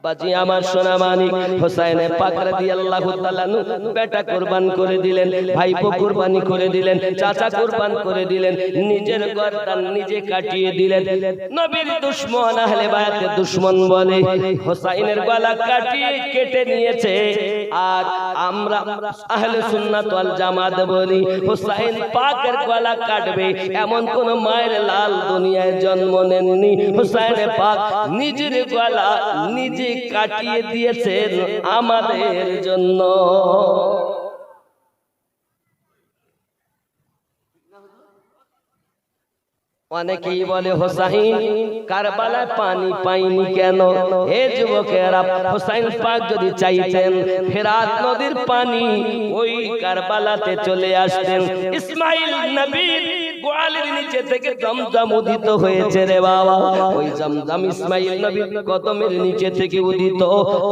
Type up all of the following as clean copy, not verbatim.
বাজি আমার সোনা মানিক হোসেন পাক রাদিয়াল্লাহু তাআলা বেটা কুরবান করে দিলেন, ভাইপো কুরবানি করে দিলেন, চাচা কুরবান করে দিলেন, নিজের গর্দান নিজে কাটিয়ে দিলেন। নবীর দুশমন আহলে বায়াতের দুশমন বলে হোসেনের গলা কাটিয়ে কেটে নিয়েছে, আর আমরা আহলে সুন্নাত ওয়াল জামাত বলি হোসেন পাকের গলা কাটবে এমন কোন মায়ের লাল দুনিয়ায় জন্ম নেননি। হোসেন পাক নিজের গলা নিজে কাটিয়ে দিয়েছেন আমাদের জন্য। অনেকেই বলে হোসেন কারবালায় পানি পাইনি কেন? হে যুবকেরা, হোসেন পাক যদি চাইতেন ফেরাত নদীর পানি ওই কারবালাতে চলে আসতেন। ইসমাইল নবীর গোয়ালের নিচে থেকে জমজম উদিত হয়েছে রে বাবা, ওই জমজম ইসমাইল নবীর কদমের নিচে থেকে উদিত।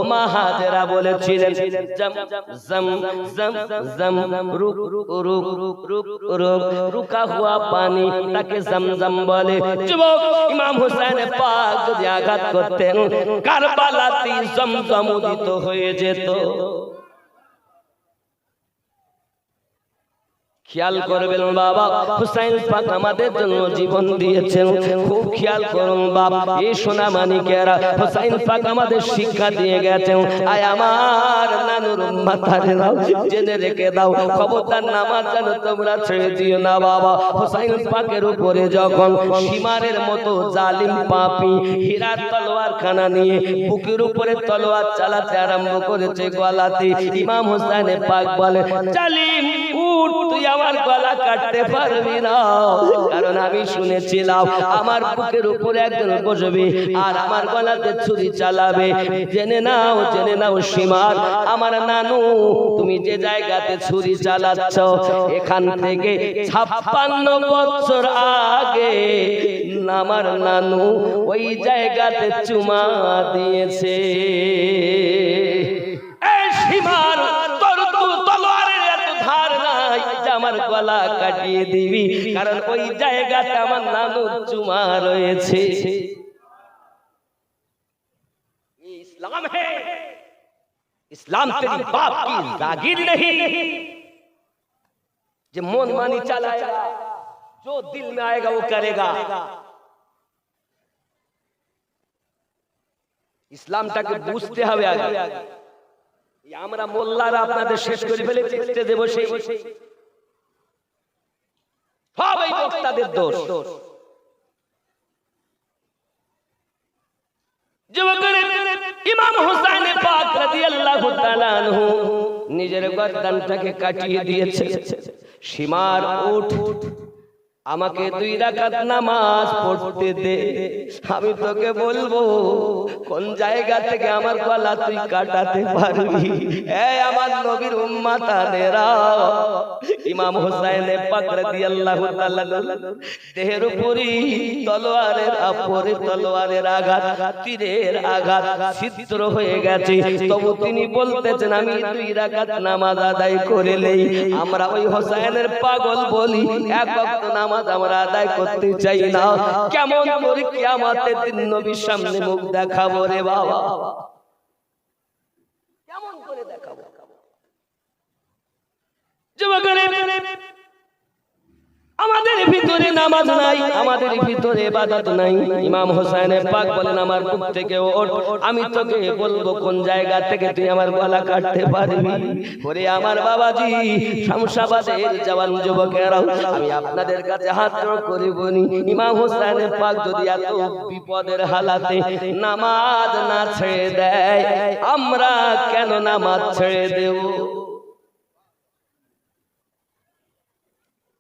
মা হাজেরা বলেছিলেন জম জম জম জম রুক রুক রুক রুক রুক রুকা হুয়া পানি তাকে জমজম বলে। যুবক, ইমাম হোসেন পাক যদি আঘাত করতেন কারবালাতে জমজম উদিত হয়ে যেত। খেয়াল করবেন বাবা, হুসাইন পাক আমাদের জন্য জীবন দিয়েছেন, খুব খেয়াল করুন বাবা। এই সোনা মানিকেরা, হুসাইন পাক আমাদের শিক্ষা দিয়ে গেছেন। আয় আমার নানুর উম্মতারেরা, জেনে রেখে দাও, খবরদার নামাজ যেন তোমরা ছেড়ে দিও না বাবা। হুসাইন পাকের উপরে যখন সীমারের মতো জালিম পাপী হীরার তলোয়ার খানা নিয়ে বুকের উপরে তলোয়ার চালাতে আরম্ভ করেছে গলাতে, ইমাম হোসেন পাক বলে জালিম উঠ, তুই আমার গলা কাটতে পারবি না, কারণ আমি শুনেছিলাম আমার বুকের উপরে একজন বসবে আর আমার গলাতে ছুরি চালাবে। জেনে নাও সীমার আমার নানু, তুমি যে জায়গাতে ছুরি চালাচ্ছ এখান থেকে 56 বছর আগে আমার নানু ওই জায়গাতে চুমা দিয়েছে। এই সীমার আমার গলা কাটিয়ে দিবি, কারণ ওই জায়গাতে আমার নানুর চুমা রয়েছে। ইসলাম है, इस्लाम तेरी बाप की जागीर नहीं, जो मन मानी चलाएगा, जो दिल में आएगा वो करेगा। ইসলামটাকে বুঝতে হবে আগে। আমরা মোল্লারা আপনাদের শেষ করে ফেলেছি, স্টেজে বসে সবাই বক্তাদের দোষ। ইমাম হোসেন পাক রাদিয়াল্লাহু তাআলা আনহু নিজের গর্দানটাকে কাটিয়ে দিয়েছে। সীমার উঠ, আমাকে 2 রাকাত নামাজ পড়তে দে, আমি তোকে বলবো কোন জায়গা থেকে আমার গলা তুই কাটাতে পারবি। এই আমার নবীর উম্মতানেরা, ইমাম হোসেন পাক রাদিয়াল্লাহু তাআলা দেহের উপরে তলোয়ারের আঘাত, তীরের আঘাত ছিদ্র হয়ে গেছে, তবু তিনি বলতেছেন আমি 2 রাকাত নামাজ আদায় করে নেই। আমরা ওই হোসেনের পাগল বলি, এক ওয়াক্ত নামাজ আমরা আদায় করতে চাই না। কেমন করে কিয়ামতের দিন নবীর সামনে মুখ দেখাবো রে বাবা, কেমন করে দেখাবো? আমাদের ভিতরে নামাজ নাই, আমাদের ভিতরে ইবাদত নাই। ইমাম হোসেন পাক বলেন আমার বুক থেকে ওঠ, আমি তোকে বলবো কোন জায়গা থেকে তুই আমার গলা কাটতে পারবি। ওরে আমার বাবাজি, শামসাবাদের জওয়ান যুবকেরা, আমি আপনাদের কাছে হাত জোড় করে বলি, ইমাম হোসেন পাক যদি এত বিপদের হালাতে নামাজ না ছেড়ে দেয়, আমরা কেন নামাজ ছেড়ে দেব?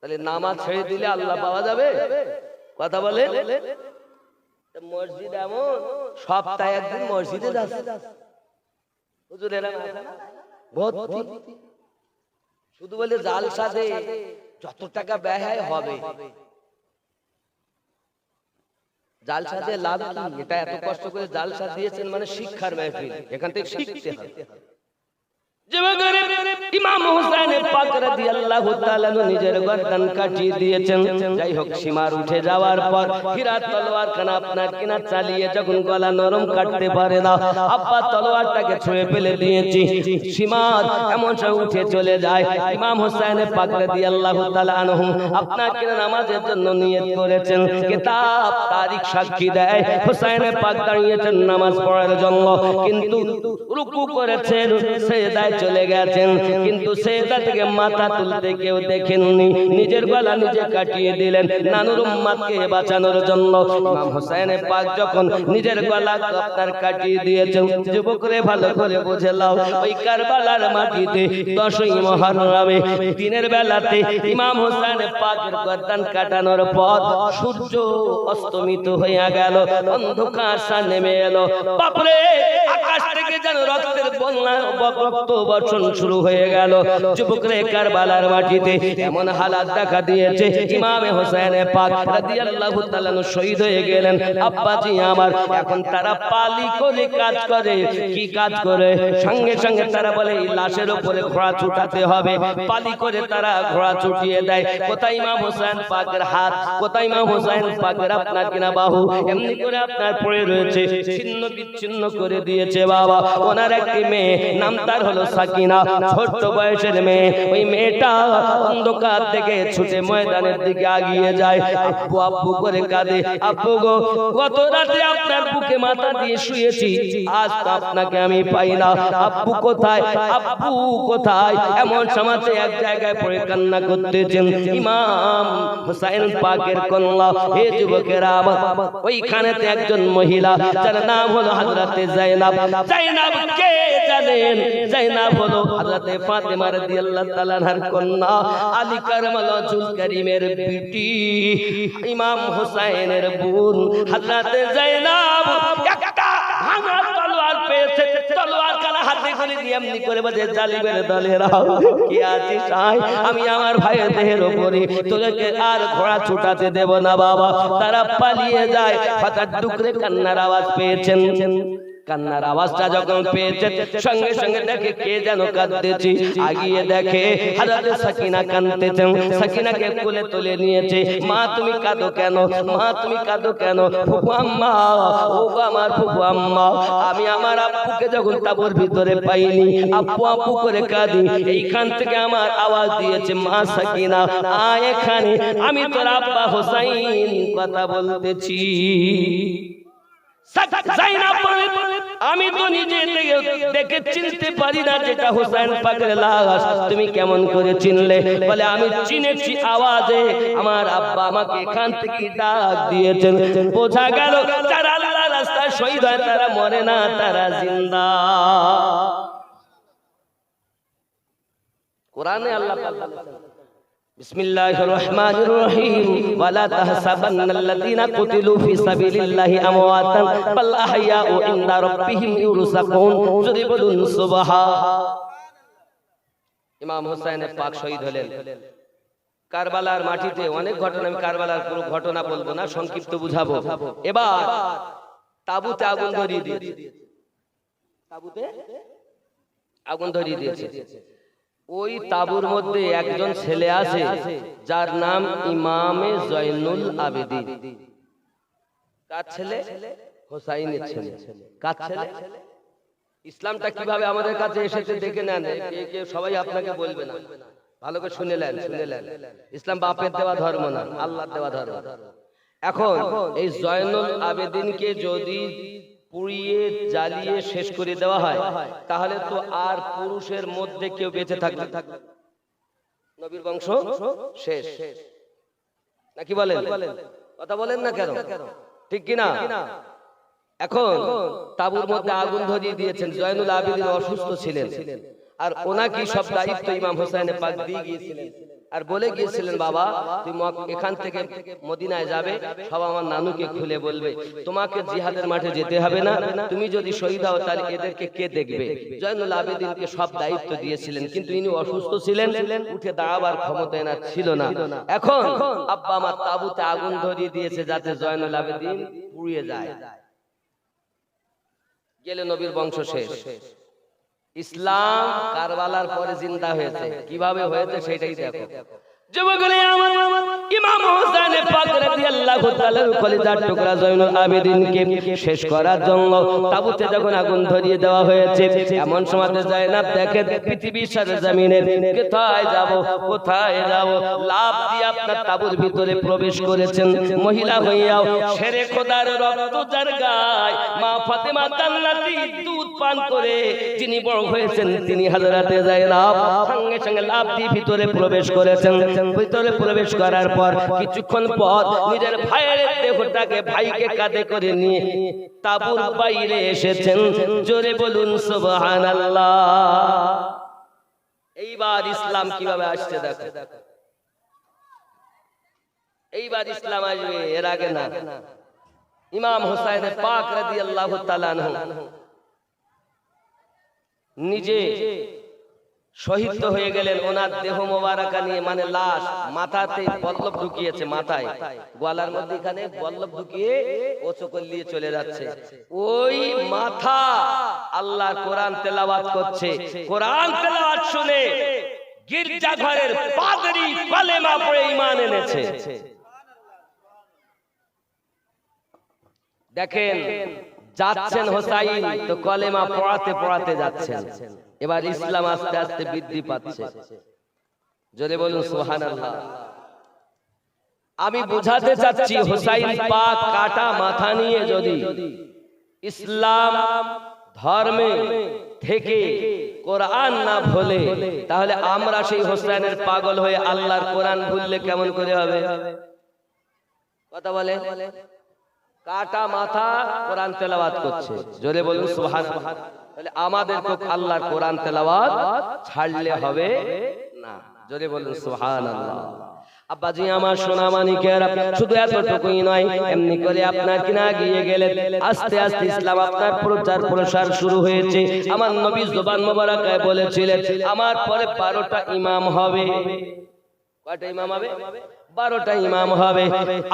তাহলে নামাজ ছেড়ে দিলে আল্লাহ পাওয়া যাবে? কথা বলে। মসজিদ এমন সপ্তাহে একদিন মসজিদে যাচ্ছে, হুজুর এরা ভর্তি, শুধু বলে জালসাতে যত টাকা ব্যয় হবে, জালসাতে লাভ কি? এটা এত কষ্ট করে জালসা দিয়েছেন মানে শিক্ষার মাহফিল, এখান থেকে শিখতে হবে। ইমাম হুসাইন পাক রাদিয়াল্লাহু তাআলা নিজের গর্দান কাটিয়ে দিয়েছেন। যাই হোক, সীমার উঠে যাওয়ার পর হীরা তলোয়ার খানা আপনার কিনা চালিয়ে যখন গলা নরম কাটতে পারে না, আব্বা তলোয়ারটাকে ছুঁড়ে ফেলে দিয়েছি। সীমার এমন সময় উঠে চলে যায়। ইমাম হুসাইন পাক রাদিয়াল্লাহু তাআলা আনহু আপনার কিনা নামাজের জন্য নিয়ত করেছেন। কিতাব তারিখ সাক্ষী দেয় হুসাইন পাক দাঁড়িয়েছেন নামাজ পড়ার জন্য, কিন্তু রুকু করেছেন, সেজদায় চলে গেছেন, কিন্তু সেজদা থেকে মাথা তুলতে কেউ দেখেননি। নিজের গলা নিজে কাটিয়ে দিলেন নানুর উম্মতকে বাঁচানোর জন্য। ইমাম হুসাইন পাক যখন নিজের গলা আপনার কাটিয়ে দিয়েছেন, যুবকরে ভালো করে বুঝে নাও, ওই কারবালার মাটিতে 10ই মুহররমে দিনের বেলাতে ইমাম হুসাইন পাকের গর্দান কাটানোর পর সূর্য অস্তমিত হয়ে গেল, অন্ধকার নেমে এলো। বাপরে, আকাশ থেকে যেন রক্তের বন্যা, রক্ত বর্ষণ শুরু হয়ে গেল। যুবকরে কারবালার মাটিতে এমন হালাত দেখা দিয়েছে, ইমামে হুসাইন পাক রাদিয়াল্লাহু তাআলা শহীদ হয়ে গেলেন। আব্বাজি আমার, এখন তারা পালি করে কাজ করে। কি কাজ করে? সঙ্গে সঙ্গে তারা বলে এই লাশের উপরে ঘোড়া ছুটাতে হবে। পালি করে তারা ঘোড়া ছুটিয়ে দেয়। কোথায় ইমাম হুসাইন পাকের হাত, কোথায় ইমাম হুসাইন পাকের আপনার কিনা বাহু, এমনি করে আপনার পড়ে রয়েছে, ছিন্ন বিচ্ছিন্ন করে দিয়েছে। বাবা, ওনার একটি মেয়ে, নাম তার হলো সাকিনা, ছোট্ট বয়সের মেয়ে। ওই মেয়েটা অন্ধকার থেকে ছুটে ময়দানের দিকে আগিয়ে যায়, আব্বু আব্বু করে কাঁদে। আব্বু গো, গত রাতে আপনার বুকে মাথা দিয়ে শুয়েছি, আজ তো আপনাকে আমি পাই না। আব্বু কোথায়, আব্বু কোথায়? এমন সমাজে এক জায়গায় পড়ে কান্না করতেছেন ইমাম হুসাইন পাকের কন্যা। হে যুবকেরা, ওইখানেতে একজন মহিলা, যার নাম হলো হযরতে যায়েনাব। যায়েনাব কে জানেন? যায়েনাব হলো হযরতে ফাতেমা রাদিয়াল্লাহু তাআলা আনহার কন্যা, আলী কারমাল ওয়াজহুল কারীমের বিটি, ইমাম হুসাইনের বোন। হযরতে যায়েনাব একটা ভাঙা তলোয়ার পেয়েছে, তলোয়ার কালা হাতে করে দিয়ে এমনি করে বলে, জালিমের দলেরা কি আছিস আয়, আমি আমার ভাইয়ের দেহের উপরে তোকে আর ঘোড়া ছুটাতে দেব না। বাবা, তারা পালিয়ে যায়। হঠাৎ ডুকরে কান্নার আওয়াজ পেয়েছেন। কান্নার আওয়াজটা যখন পেয়েছে, সঙ্গে সঙ্গে দেখে কে যেন কাঁদতেছে। আগিয়ে দেখে হযরত সাকিনা কাঁদতেছেন। সাকিনাকে কোলে তুলে নিয়েছে। মা তুমি কাঁদো কেন? মা তুমি কাঁদো কেন? ফুফু আম্মা, ও আমার ফুফু আম্মা, আমি আমার আব্বুকে যখন তাবুর ভিতরে পাইনি, আব্বু আব্বু করে কাঁদি। এইখান থেকে আমার আওয়াজ দিয়েছে, মা সাকিনা আয় এখানে, আমি তোর আব্বা হুসাইন কথা বলতেছি। যায়েনাব বলে, আমি তো নিজে দেখে চিনতে পারি না যেটা হুসাইন পাকের লাশ, তুমি কেমন করে চিনলে? বলে, আমি চিনেছি আওয়াজে, আমার আব্বা আমাকে এখান থেকে ডাক দিয়েছেন। বোঝা গেল যারা আল্লাহর রাস্তায় শহীদ হয় তারা মরে না, তারা জিন্দা। কোরআনে আল্লাহ পাক বলেছেন, বিসমিল্লাহির রহমানির রহিম, ওয়ালা তাহসাবান্নাল্লাযীনা কুতিলু ফি সাবিলিল্লাহি আমওয়াতান বাল আহইয়াউ ইনদা রাব্বিহিম ইউরযাকুন। যদি বলুন সুবহান। ইমাম হুসাইন পাক শহীদ হলেন কারবালার মাটিতে। অনেক ঘটনা, আমি কারবালার পুরো ঘটনা বলবো না, সংক্ষিপ্ত বুঝাবো। এবার তাবুতে আগুন ধরিয়ে দিয়েছে, তাবুতে আগুন ধরিয়ে দিয়েছে। ওই তাবুর মধ্যে একজন ছেলে আছে যার নাম ইমামে জয়নুল আবেদিন। কার ছেলে? হুসাইনের ছেলে। কার ছেলে? ইসলামটা কিভাবে আমাদের কাছে এসেছে দেখে নেন, কে সবাই আপনাকে বলবে না, ভালো করে শুনে নেন, শুনে নেন। ইসলাম বাপের দেওয়া ধর্ম না, আল্লাহর দেওয়া ধর্ম। এখন এই জয়নুল আবেদিনকে যদি পুড়িয়ে জ্বালিয়ে শেষ করে দেওয়া হয়, তাহলে তো আর পুরুষের মধ্যে কেউ বেঁচে থাকবে, নবীর বংশ শেষ। নাকি বলেন? কথা বলেন না কেন? ঠিক কিনা? এখন তাবুর মধ্যে আগুন ধরিয়ে দিয়েছেন। জয়নুল আবেদিন অসুস্থ ছিলেন, আর ওনাকে সব দায়িত্ব ইমাম হুসাইন পাক দিয়ে গিয়েছিলেন। আর বলে গিয়েছিলেন, বাবা তুমি এখান থেকে মদিনায় যাবে, সব আমার নানুকে খুলে বলবে, তোমাকে জিহাদের মাঠে যেতে হবে না, তুমি যদি শহীদ হও তাহলে এদেরকে কে দেখবে? জয়নুল আবেদিনকে সব দায়িত্ব দিয়েছিলেন, কিন্তু ইনি অসুস্থ ছিলেন, উঠে দাঁড়াবার ক্ষমতা এনার ছিল না। এখন আব্বা আমার তাবুতে আগুন ধরিয়ে দিয়েছে যাতে জয়নুল আবেদিন পুড়িয়ে যায়, গেলে নবীর বংশ শেষ। ইসলাম কারবালার পরে জিন্দা হয়েছে, কিভাবে হয়েছে সেটাই দেখো। যুবকরা আমার, ইমাম হোসেন পাক রাদিয়াল্লাহু তাআলার কলিজার টুকরা জয়নুল আবেদিনকে শেষ করার জন্য তাবুতে যখন আগুন ধরিয়ে দেওয়া হয়েছে, এমন সময় যায়নাব দেখেন পৃথিবীর সারা জমিনে কোথায় যাব কোথায় যাব, লাফ দিয়ে আপনার তাবুর ভিতরে প্রবেশ করেছেন। মহিলা হইয়াও শেরে খোদার রক্ত যার গায়, মা ফাতেমা জান্নাতি দুধ পান করে যিনি বড় হয়েছেন তিনি হযরতে যায়নাব সঙ্গে সঙ্গে লাফ দিয়ে ভিতরে প্রবেশ করেছেন। ভিতরে প্রবেশ করার পর কিছুক্ষণ পর নিজের ভাইয়ের দেহটাকে ভাইকে কাঁধে করে নিয়ে তাঁবুর বাইরে এসেছেন। জোরে বলুন সুবহানাল্লাহ। এইবার ইসলাম কিভাবে আসছে দেখো, এইবার ইসলাম আসবে, এর আগে না। ইমাম হোসেন পাক রাদিয়াল্লাহু তাআলা আনহু নিজে শহীদ হয়ে গেলেন। ওনার দেহ মোবারকা নিয়ে, মানে লাশ, মাথাতে বল্লভ ঢুকিয়েছে, মাথায় গলার মধ্যে এখানে বল্লভ ঢুকিয়ে ও চোখল দিয়ে চলে যাচ্ছে। ওই মাথা আল্লাহর কোরআন তেলাওয়াত করছে। কোরআন তেলাওয়াত শুনে গির্জা ঘরের পাদ্রী কলেমা পড়ে ঈমান এনেছে। দেখেন যাচ্ছেন হোসাইন তো কলেমা পড়াতে পড়াতে যাচ্ছেন। এবার ইসলাম আস্তে আস্তে বৃদ্ধি পাচ্ছে। জোরে বলুন সুবহানাল্লাহ। আমি বোঝাতে চাচ্ছি হোসাইন পাক কাটা মাথা নিয়ে যদি ইসলাম ধর্মে থেকে কোরআন না ভুলে, তাহলে আমরা সেই হোসাইনের পাগল হয়ে আল্লাহর কোরআন ভুললে কেমন করে হবে? কথা বলে, কাটা মাথা কোরআন তেলাওয়াত করছে। জোরে বলুন সুবহানাল্লাহ। তাহলে আমাদেরকে আল্লাহর কোরআন তেলাওয়াত ছাড়লে হবে না। জোরে বলুন সুবহানাল্লাহ। আব্বাজি আমার সোনা মানিকেরা, শুধু এতটুকুই নয়, এমনি করে আপনার কিনা গিয়ে গেলেন, আস্তে আস্তে ইসলাম আপনার প্রচার প্রসার শুরু হয়েছে। আমার নবী জবান মোবারকায় বলেছিলেন আমার পরে 12টা ইমাম হবে। কয়টা ইমাম হবে? 12টা ইমাম হবে।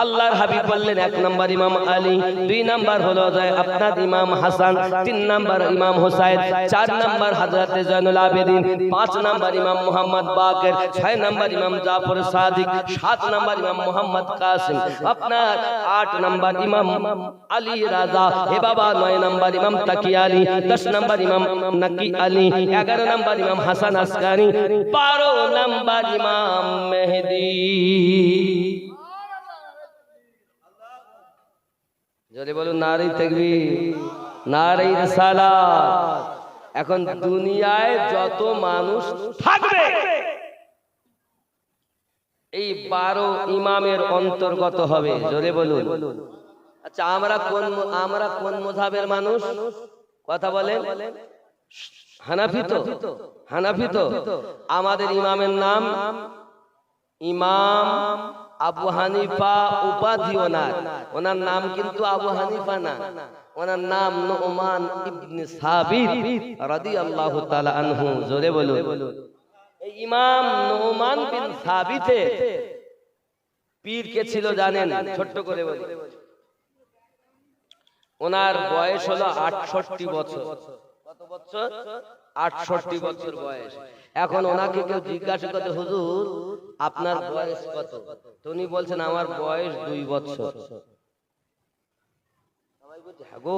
আল্লাহর হাবিব বললেন 1 নাম্বার ইমাম আলী, 2 নাম্বার হলো যায় আপনার ইমাম হাসান, 3 নাম্বার ইমাম হোসাইন, 4 নাম্বার হযরত জয়নুল আবেদিন, 5 নাম্বার ইমাম মুহাম্মদ বাকের, 6 নাম্বার ইমাম জাফর সাদিক, 7 নাম্বার ইমাম মুহাম্মদ কাসিম, আপনার 8 নাম্বার ইমাম আলী রাজা, হে বাবা 9 নাম্বার ইমাম তাকি আলী, 10 নাম্বার ইমাম নাকি আলী, 11 নাম্বার ইমাম হাসান আসকানি, 12 নাম্বার ইমাম মেহেদী। জোরে বলুন নারে তাকবীর, নারে রিসালাত। এখন দুনিয়ায় যত মানুষ থাকবে এই 12 ইমামের অন্তর্গত হবে। জোরে বলুন। আচ্ছা আমরা কোন মাযহাবের মানুষ? কথা বলেন। হানাফি তো? হানাফি তো? আমাদের ইমামের নাম ইমাম আবু হানিফা, উপাধি ওনার নাম কিন্তু আবু হানিফা না, ওনার নাম নুমান ইবনে সাবিত রাদিয়াল্লাহু তাআলা আনহু। জোরে বলুন। এই ইমাম নুমান বিন সাবিতের পীর কে ছিল জানেন? ছোট্ট করে বলি, ওনার বয়স হলো 68 বছর। কত বছর? 68 বছর বয়স। এখন ওনাকে কেউ জিজ্ঞাসা করে হুজুর আপনার বয়স কত? উনি বলছেন আমার বয়স 2 বছর। সবাই বলছে হ্যাঁ গো,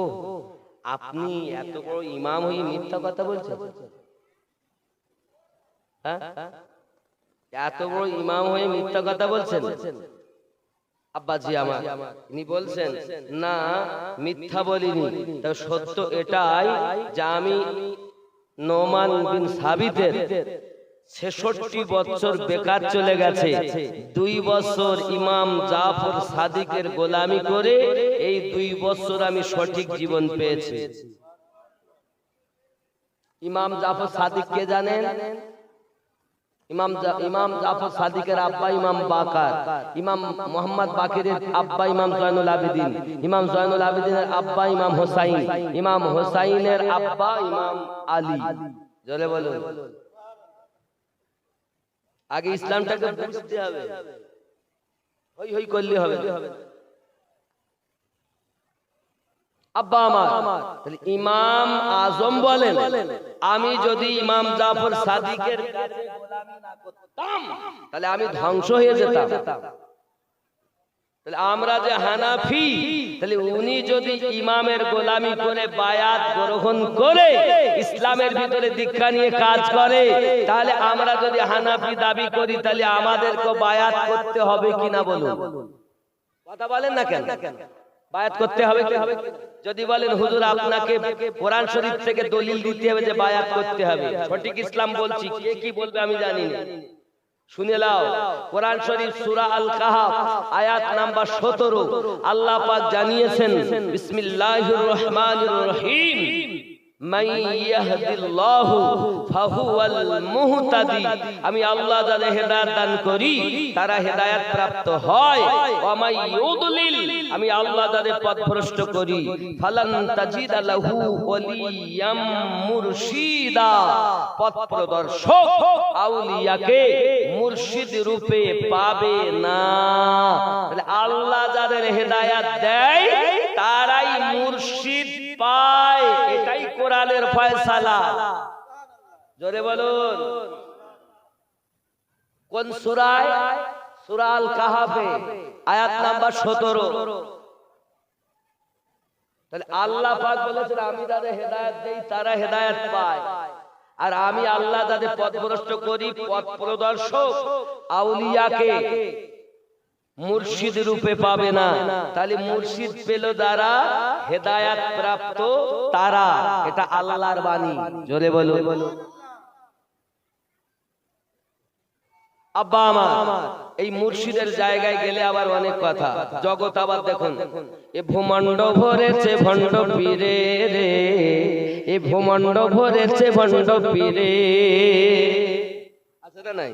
আপনি এত বড় ইমাম হয়ে মিথ্যা কথা বলছেন? হ্যাঁ, এত বড় ইমাম হয়ে মিথ্যা কথা বলছেন? আব্বাজি আমার ইনি বলছেন না মিথ্যা বলিনি, তবে সত্য এটাই যে আমি নোমান বিন সাবিতের 66 বছর বেকার চলে গেছে, 2 বছর ইমাম জাফর সাদিকের গোলামি করে এই 2 বছর আমি সঠিক জীবন পেয়েছি। ইমাম জাফর সাদিক কে জানেন? ইমাম জাফর সাদিকের আব্বা ইমাম বাকার, ইমাম মুহাম্মদ বাকিরের আব্বা ইমাম জয়নুল আবেদিন, ইমাম জয়নুল আবেদিনের আব্বা ইমাম হোসাইন, ইমাম হোসাইনের আব্বা ইমাম আলী। জোরে বলুন। আগে ইসলামটাকে বুঝতে হবে, হই হই করলে হবে। আব্বা আমার, তাহলে ইমাম আজম বলেন আমি যদি ইমাম জাফর সাদিকের কাছে গোলামি না করতাম তাহলে আমি ধ্বংস হয়ে যেতাম। তাহলে আমরা যে হানাফি, তাহলে উনি যদি ইমামের গোলামি করে বায়াত গ্রহণ করে ইসলামের ভিতরে দীক্ষা নিয়ে কাজ করে, তাহলে আমরা যদি হানাফি দাবি করি তাহলে আমাদেরকে বায়াত করতে হবে কিনা বলুন? কথা বলেন না কেন? বায়াত করতে হবে কি? যদি বলেন হুজুর আপনাকে কোরআন শরীফ থেকে দলিল দিতে হবে যে বায়াত করতে হবে, সঠিক ইসলাম বলছি, কে কি বলবে আমি জানি না। শুনে লাও, কোরআন শরীফ সূরা আল কাহাফ আয়াত নাম্বার 17 আল্লাহ পাক জানিয়েছেন বিসমিল্লাহির রহমানির রহিম মান ইয়াহদিল্লাহু ফাহুয়াল মুহতাদি। আমি আল্লাহ যাদের হেদায়েত দান করি তারা হেদায়েত প্রাপ্ত হয়। ওয়া মাই ইউদলিল, আমি আল্লাহ যাদের পথভ্রষ্ট করি ফালান তাজিদা লাহু ওয়ালিয়াম মুরশিদা, পথ প্রদর্শক আউলিয়াকে মুর্শিদ রূপে পাবে না। তাহলে আল্লাহ যাদের হেদায়েত দেয় তারাই মুর্শিদ পায়, এটাই কোরআনের ফয়সালা। জোরে বলুন। কোন সূরায়? সূরা আল কাহাফে আয়াত নাম্বার 17। তাহলে আল্লাহ পাক বলেছেন আমি যাদের হেদায়েত দেই তারা হেদায়েত পায়, আর আমি আল্লাহ যাদের পথভ্রষ্ট করি পথ প্রদর্শক আউলিয়াকে মুর্শিদ রূপে পাবে না। তাহলে মুর্শিদ পেল যারা হেদায়েত প্রাপ্ত তারা, এটা আল্লাহর বাণী। জোরে বলো। আব্বা আমার, এই মুর্শিদের জায়গায় গেলে আবার অনেক কথা। জগৎ আবার দেখুন, এ ভূমণ্ড ভরেছে ভণ্ড পীরে রে, এ ভূমণ্ড ভরেছে ভণ্ড পীরে। আছে না নাই?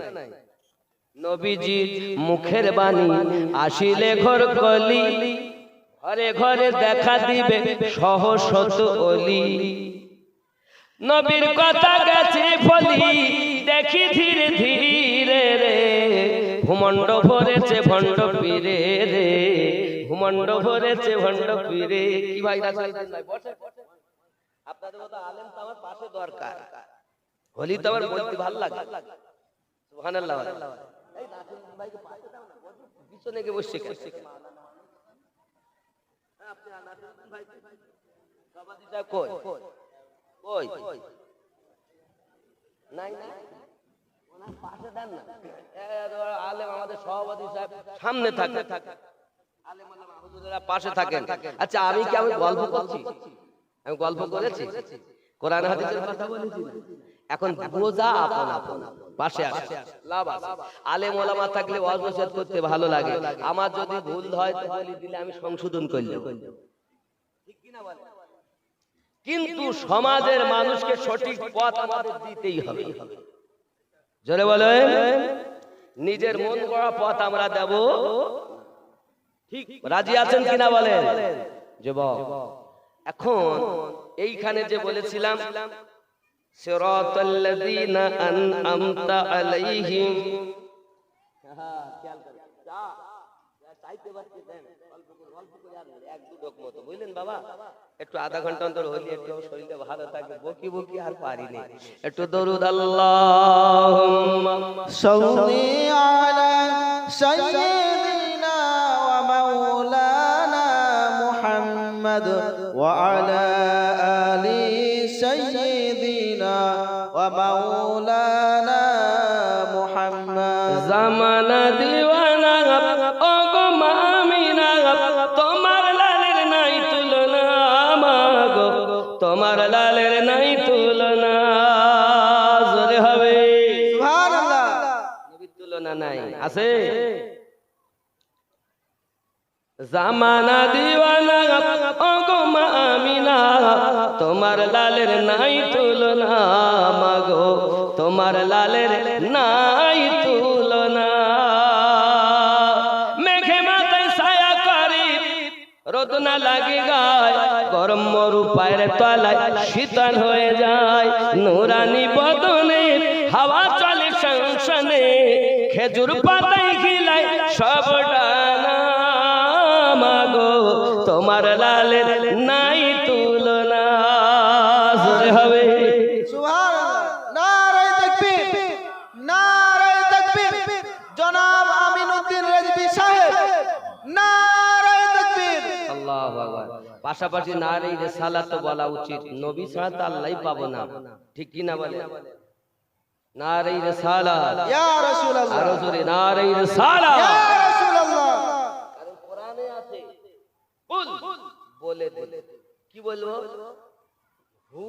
নবীজি মুখের বাণী আসিলে ঘর কলি, ঘরে ঘরে দেখা দিবে সহশত অলি। নবীর কথা গেছে ফলি দেখি ধীরে ধীরে রে, ভূমণ্ড ভরেছে ভণ্ড পীরে রে, ভূমণ্ড ভরেছে ভণ্ড পীরে। কি ভাই আপনাদের মতো আলেম তো আমার পাশে দরকার, হলি তো আমার বলতে ভালো লাগে। সুবহানাল্লাহ। পিছনে গিয়ে বসে আমাদের সভাপতি সাহেব সামনে থাকে, পাশে থাকেন। আচ্ছা আমি কি আমি গল্প করছি? আমি গল্প করেছি? কোরআন হাদিসের কথা বলেছি। এখন বোঝা আপন আপন পাশে আসে, লাভ আছে। আলেম ওলামা থাকলে ওয়াজ নসিহত করতে ভালো লাগে। আমার যদি ভুল হয় তো বলি দিলে আমি সংশোধন করলাম, ঠিক কি না বলেন? কিন্তু সমাজের মানুষকে সঠিক পথ আমাদের দিতেই হবে। জোরে বলেন। নিজের মন গড়া পথ আমরা দেব, ঠিক রাজি আছেন কিনা বলেন যুবক? এখন এইখানে যে বলেছিলাম সিরাতাল্লাযীনা আন'আমতা আলাইহিম, বুঝলেন বাবা? একটু আধা ঘন্টা অন্তর হইলে একটু শরীরটা ভালো থাকে। বকি বকি আর পারিনি। একটু দরুদ আল্লাহুম্মা সাল্লি আলা সাইয়্যিদিনা ওয়া মাওলানা মুহাম্মদ ওয়া আলা আলি সাইয়্যিদিনা ওয়া মাওলানা মুহাম্মদ। জামানা দিওয়ানা ও গো মামিনা, তোমার লালের নাই তুলনা মাগো, তোমার লালের নাই তুলনা। জোরে হবে সুবহানাল্লাহ। নবীর তুলনা নাই, আছে? জামানা দিওয়ানা ও গো মামিনা, তোমার লালের নাই তুলনা মাগো, তোমার লালের নাই তুলনা। মেঘে মাথায় ছায়া করি রোদ না লাগে গায়, গরম মরু পায়ের তলায় শীতল হয়ে যায়। নুরানি বদনে হাওয়া চলে সংসনে, খেজুর পাতায় খিলায় সব ডানা মাগো, তোমার লালের নাই পাশাপাশি নারী রিসালাত বলা উচিত, নবী ছাড়া তো আল্লাহই পাবো না, ঠিক কি না বলে? নারী রিসালাত ইয়া রাসূলুল্লাহ, আরো জোরে নারী রিসালাত ইয়া রাসূলুল্লাহ। কারণ কোরআনে আছে, কুল বলে দে, কি বলবো? হু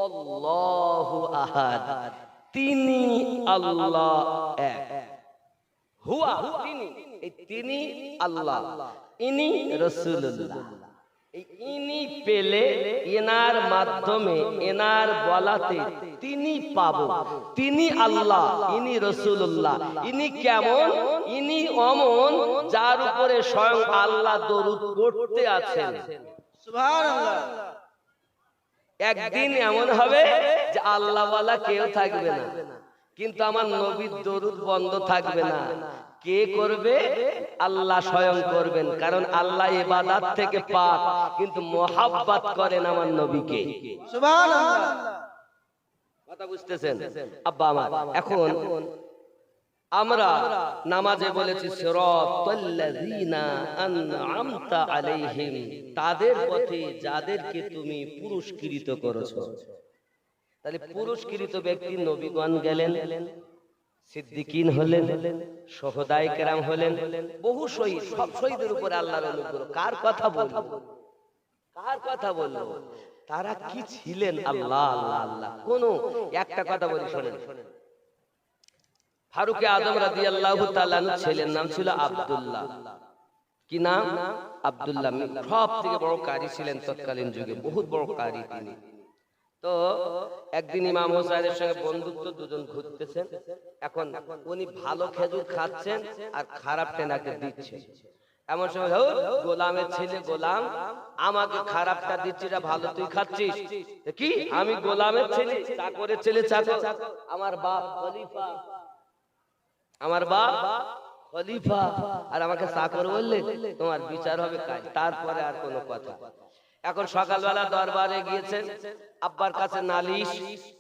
আল্লাহু আহাদ, তিনি আল্লাহ এক। হুয়া তিনি, এই তিনি আল্লাহ, ইনি রাসূলুল্লাহ। এই ইনি পেলে এনার মাধ্যমে এনার বলাতে তিনি পাবো, তিনি আল্লাহ, ইনি রাসূলুল্লাহ। ইনি কেমন? ইনি অমন যার উপরে স্বয়ং আল্লাহ দরুদ পড়তে আছেন। সুবহানাল্লাহ। একদিন এমন হবে যে আল্লাহওয়ালা কেউ থাকবে না, কিন্তু আমার নবীর দরুদ বন্ধ থাকবে না। কে করবে? আল্লাহ স্বয়ং করবেন, কারণ আল্লাহ ইবাদত থেকে পাক, কিন্তু মুহাব্বত করেন আমার নবীকে। সুবহানাল্লাহ। কথা বুঝতেছেন আব্বা আমার? এখন আমরা নামাজে বলেছি সিরাতাল্লাযীনা আন'আমতা আলাইহিম, তাদের পথে যাদেরকে তুমি পুরস্কৃত করেছো। তাহলে পুরস্কৃত ব্যক্তি নবীগণ গেলেন, সিদ্দিকিন হলেন, শুহাদায়ে কেরাম হলেন, বহু শহীদ, সব শহীদের উপরে আল্লাহর অনুগ্রহ। কার কথা বলবো? কার কথা বলবো? তারা কি ছিলেন? আল্লাহ আল্লাহ আল্লাহ। কোন একটা কথা বলি শোনেন। ফারুক আজম রাদিয়াল্লাহু তাআলা ছেলের নাম ছিল আব্দুল্লাহ। কি নাম? আব্দুল্লাহ। সব থেকে বড় কারি ছিলেন তৎকালীন যুগে, বহুত বড় কারি তিনি। তো একদিন ইমাম হোসেনের সঙ্গে বন্ধুত্ব, দুজন ঘুরতেছেন। এখন উনি ভালো খেজুর খাচ্ছেন আর খারাপ টেনাকে দিচ্ছেন। এমন সময় গোলামের ছেলে, গোলাম আমাকে খারাপটা দিচ্ছিস, ভালো তুই খাচ্ছিস। কি? আমি গোলামের ছেলে, চাকরের ছেলে চাকর, আমার বাপ খলিফা, আমার বাপ খলিফা, আর আমাকে চাকর বললে তোমার বিচার হবে কাজ। তারপরে আর কোনো কথা। এখন সকালবেলা দরবারে গিয়েছেন, আব্বার কাছে নালিশ।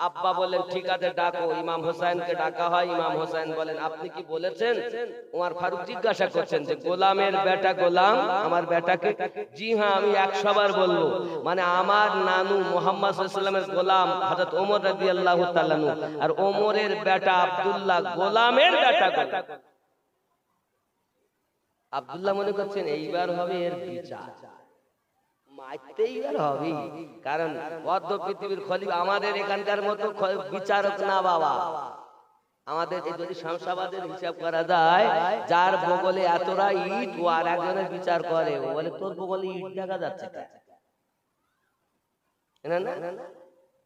আব্বা বলেন ঠিক আছে ডাকো। ইমাম হোসেনকে ডাকা হয়। ইমাম হোসেন বলেন আপনি কি বলেছেন? ওমর ফারুক জিজ্ঞাসা করছেন যে গোলামের বেটা গোলাম আমার বেটাকে? জি হ্যাঁ, আমি 100 বার বলবো। মানে আমার নানু মুহাম্মদ সাল্লাল্লাহু আলাইহি ওয়াসাল্লামের গোলাম হযরত ওমর রাদিয়াল্লাহু তাআলা আনহু, আর ওমরের বেটা আব্দুল্লাহ গোলামের বেটা গোলাম। আব্দুল্লাহ মনে করছেন এইবার হবে এর বিচার, মারতেই আর হবে, কারণ অর্ধ পৃথিবীর খলিফা। আমাদের এখানকার মতো বিচারক না বাবা। আমাদের যদি শামসাবাদের হিসাব করা যায়, যার বগলে এতটা ইট ও আর একজনের বিচার করে, ও বলে তোর বগলে ইট দেখা যাচ্ছে না না।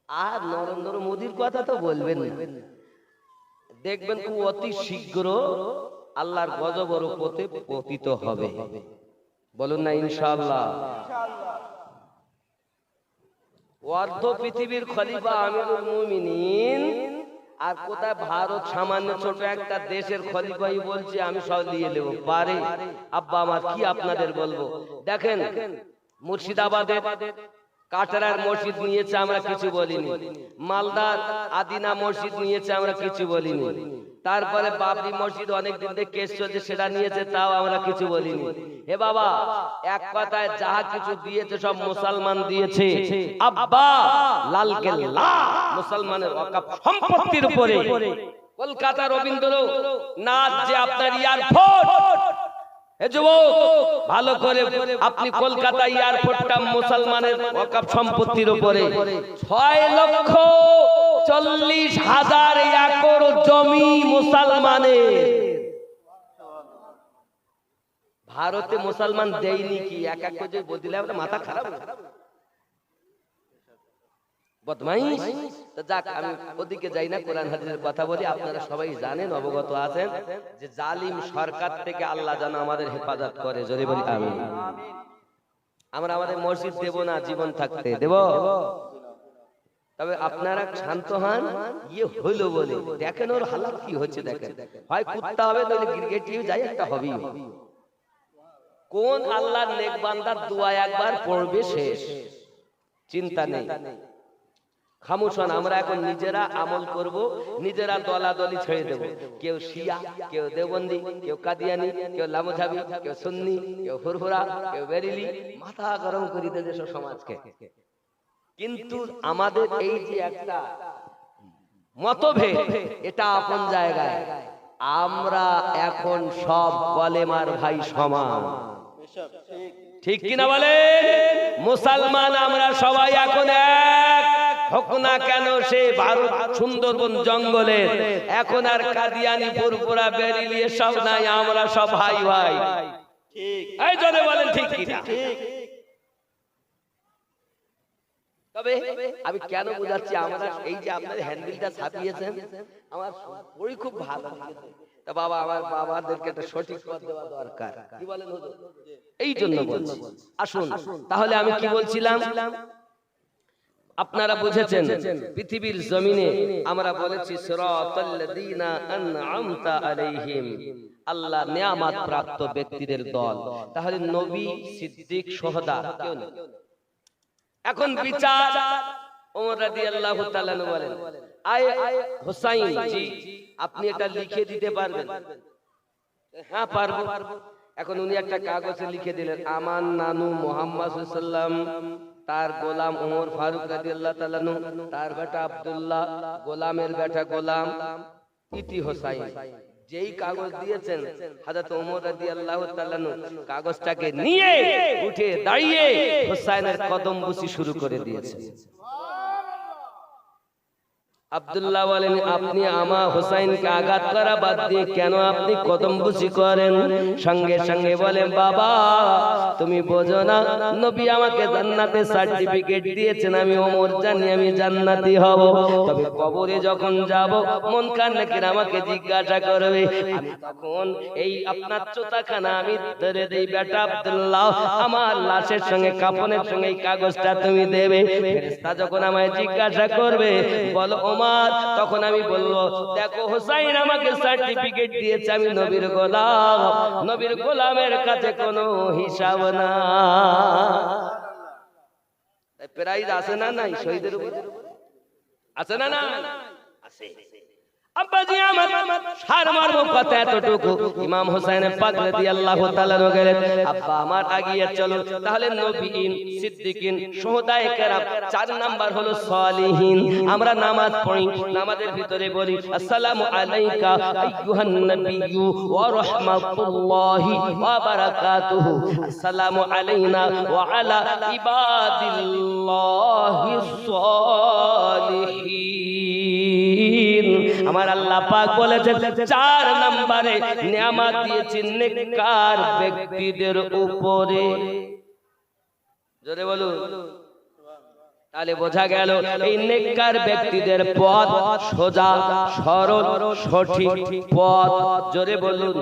আর নরেন্দ্র মোদীর কথা তো বলবেন না, দেখবেন খুব অতি শীঘ্র আল্লাহর গজবের উপরে পতিত হবে। বলুন না ইনশাআল্লাহ। অর্ধ পৃথিবীর খলিফা আমিরুল মুমিনিন, আর কোথায় ভারত সামান্য ছোট একটা দেশের খলিফাই বলছে আমি সব দিয়ে নেব পারে। আব্বা আমার কি আপনাদের বলবো, দেখেন মুর্শিদাবাদের কাটারার মসজিদ নিয়েছে, আমরা কিছু বলিনি। মালদার আদিনা মসজিদ নিয়েছে, আমরা কিছু বলিনি। তারপরে বাবরি মসজিদ অনেকদিন থেকে কেস চলছে, সেটা নিয়েছে, তাও আমরা কিছু বলিনি। হে বাবা, এক কথায় যাহা কিছু দিয়েছে সব মুসলমান দিয়েছে। আব্বা লালকেল্লা মুসলমানের ওয়াকফ সম্পত্তির উপরে। কলকাতা রবীন্দ্রনাথ যে আপনার এয়ারপোর্ট, হে যুবক ভালো করে আপনি কলকাতা এয়ারপোর্টটা মুসলমানের ওয়াকফ সম্পত্তির উপরে। 6,40,000 একর জমি মুসলমানের। ভারতে মুসলমান দেয়নি কি? এক এক করে বদিলে আমরা মাথা খারাপ বদমাইশ। তো যাক, আমি ওদিকে যাই না, কোরআন হাদিসের কথা বলি। আপনারা সবাই জানেন, অবগত আছেন যে জালিম সরকার থেকে আল্লাহ যেন আমাদের হেফাজত করে। জোরে বলি আমিন। আমরা আমাদের মসজিদ দেব না, জীবন থাকতে দেব। তবে আপনারা শান্ত হন, ইয়ে হইলো বলে দেখেন ওর হালাত কি হচ্ছে। দেখেন, হয় কুত্তা হবে, তাহলে ক্রিকেটিভ যাই একটা হবেই। কোন আল্লাহর নেক বান্দার দোয়া একবার পড়বে শেষ, চিন্তা নেই। খামোশ হন। আমরা এখন নিজেরা আমল করব, নিজেরা দলাদলি ছেড়ে দেব। কেউ শিয়া, কেউ দেওবন্দি, কেউ কাদিয়ানি, কেউ লামোঝাবি, কেউ সুন্নি, কেউ হুরহুরা, কেউ বেরিলি, মাথা গরম করে দেবে সব সমাজকে। কিন্তু আমাদের এই যে একটা মতভেদ, এটা আপন জায়গায়। আমরা এখন সব কলেমার ভাই সমান, ঠিক কিনা বলে? মুসলমান আমরা সবাই এখন এক। হোক না কেন সে ভারত সুন্দরবন জঙ্গলের, এখন আর কাদিয়ানি, ফুরফুরা, বেরিলি সব নাই, আমরা সব ভাই ভাই। এই জোরে বলেন ঠিক কিনা? তবে আমি কেন বুঝাচ্ছি, আমরা এই যে আপনাদের হ্যান্ডবিলটা ছাপিয়েছেন, আমার বড়ই খুব ভালো লাগছে। তা বাবা, আমার বাবাদেরকে একটা সঠিক পথ দেওয়া দরকার, কি বলেন হুজুর? এই জন্য বলছি। আসুন তাহলে আমি কি বলছিলাম, আপনারা বুঝেছেন। পৃথিবীর জমিনে আমরা বলেছি সিরাতাল্লাযীনা আন'আমতা আলাইহিম, আল্লাহ নিয়ামত প্রাপ্ত ব্যক্তিদের দল। তাহলে নবী, সিদ্দিক, শুহাদা কেউ নেই। এখন বিচার ওমর রাদিয়াল্লাহু তাআলা বলেন, আয় হুসাইন জি, আপনি এটা লিখে দিতে পারবেন? হ্যাঁ পারবো। এখন উনি একটা কাগজে লিখে দিলেন, আমার নানু মুহাম্মদ সাল্লাল্লাহু আলাইহি ওয়াসাল্লাম, তার গোলাম ওমর ফারুক রাদিয়াল্লাহু তাআলা, তার বেটা আব্দুল্লাহ, গোলামের বেটা গোলাম, ইতি হুসাইন। যেই কাগজ দিয়েছেন হযরত ওমর রাদিয়াল্লাহু তাআলা কাগজটাকে নিয়ে উঠে দাঁড়িয়ে হুসাইনের কদম বুসি শুরু করে দিয়েছেন। আব্দুল্লাহ বলেন, আপনি আমার হুসাইনকে আঘাত করা বাদ দিয়ে কেন আপনি কদম বুসি করেন? সঙ্গে সঙ্গে বলেন, বাবা তুমি বোঝো না, নবী আমাকে জান্নাতের সার্টিফিকেট দিয়েছেন, আমি ওমর জানি আমি জান্নাতি হব। তবে কবরে যখন যাব মুনকার নাকির আমাকে জিজ্ঞাসা করবে, আমি তখন এই আপনার চোতাখানা আমি ধরে দেই, বেটা আব্দুল্লাহ আমার লাশের সঙ্গে কাফনের সঙ্গে এই কাগজটা তুমি দেবে। ফেরেশতা যখন আমায় জিজ্ঞাসা করবে বলো ওমর, তখন আমি বলবো, দেখো হুসাইন আমাকে সার্টিফিকেট দিয়েছে, আমি নবীর গোলাম, নবীর গোলামের কাছে কোনো হিসাব না। প্রাইজ আছে না নাই? শহীদের উপর আছে না? না আছে। আব্বাজি আমার সারমর্ম কথা এতটুকু, ইমাম হুসাইন পাক রাদিয়াল্লাহু তাআলা গেলেন, আব্বা আমার আগিয়ে চলো। তাহলে নবীন, সিদ্দিকিন, শুহাদায়ে কেরাম, 4 নাম্বার হলো সালিহিন। আমরা নামাজ পড়ি, নামাজের ভিতরে বলি আসসালামু আলাইকা আইয়ুহান নাবিয়্যু ওয়া রাহমাতুল্লাহি ওয়া বারাকাতুহু, আসসালামু আলাইনা ওয়া আলা ইবাদিল্লাহিস সালিহিন। আমার আল্লাহ পাক বলেছেন 4 নম্বরে নিয়ামত দিয়েছেন নেককার ব্যক্তিদের উপরে। জোরে বলুন। তাহলে বোঝা গেল এই নেককার ব্যক্তিদের পথ সোজা, সরল, সঠিক পথ। জোরে বলুন।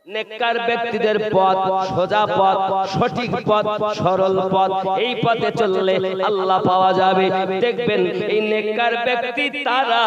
নেককার ব্যক্তিদের পথ সোজা পথ, সঠিক পথ, সরল পথ। এই পথে চললে আল্লাহ পাওয়া যাবে। দেখবেন এই নেককার ব্যক্তি তারা,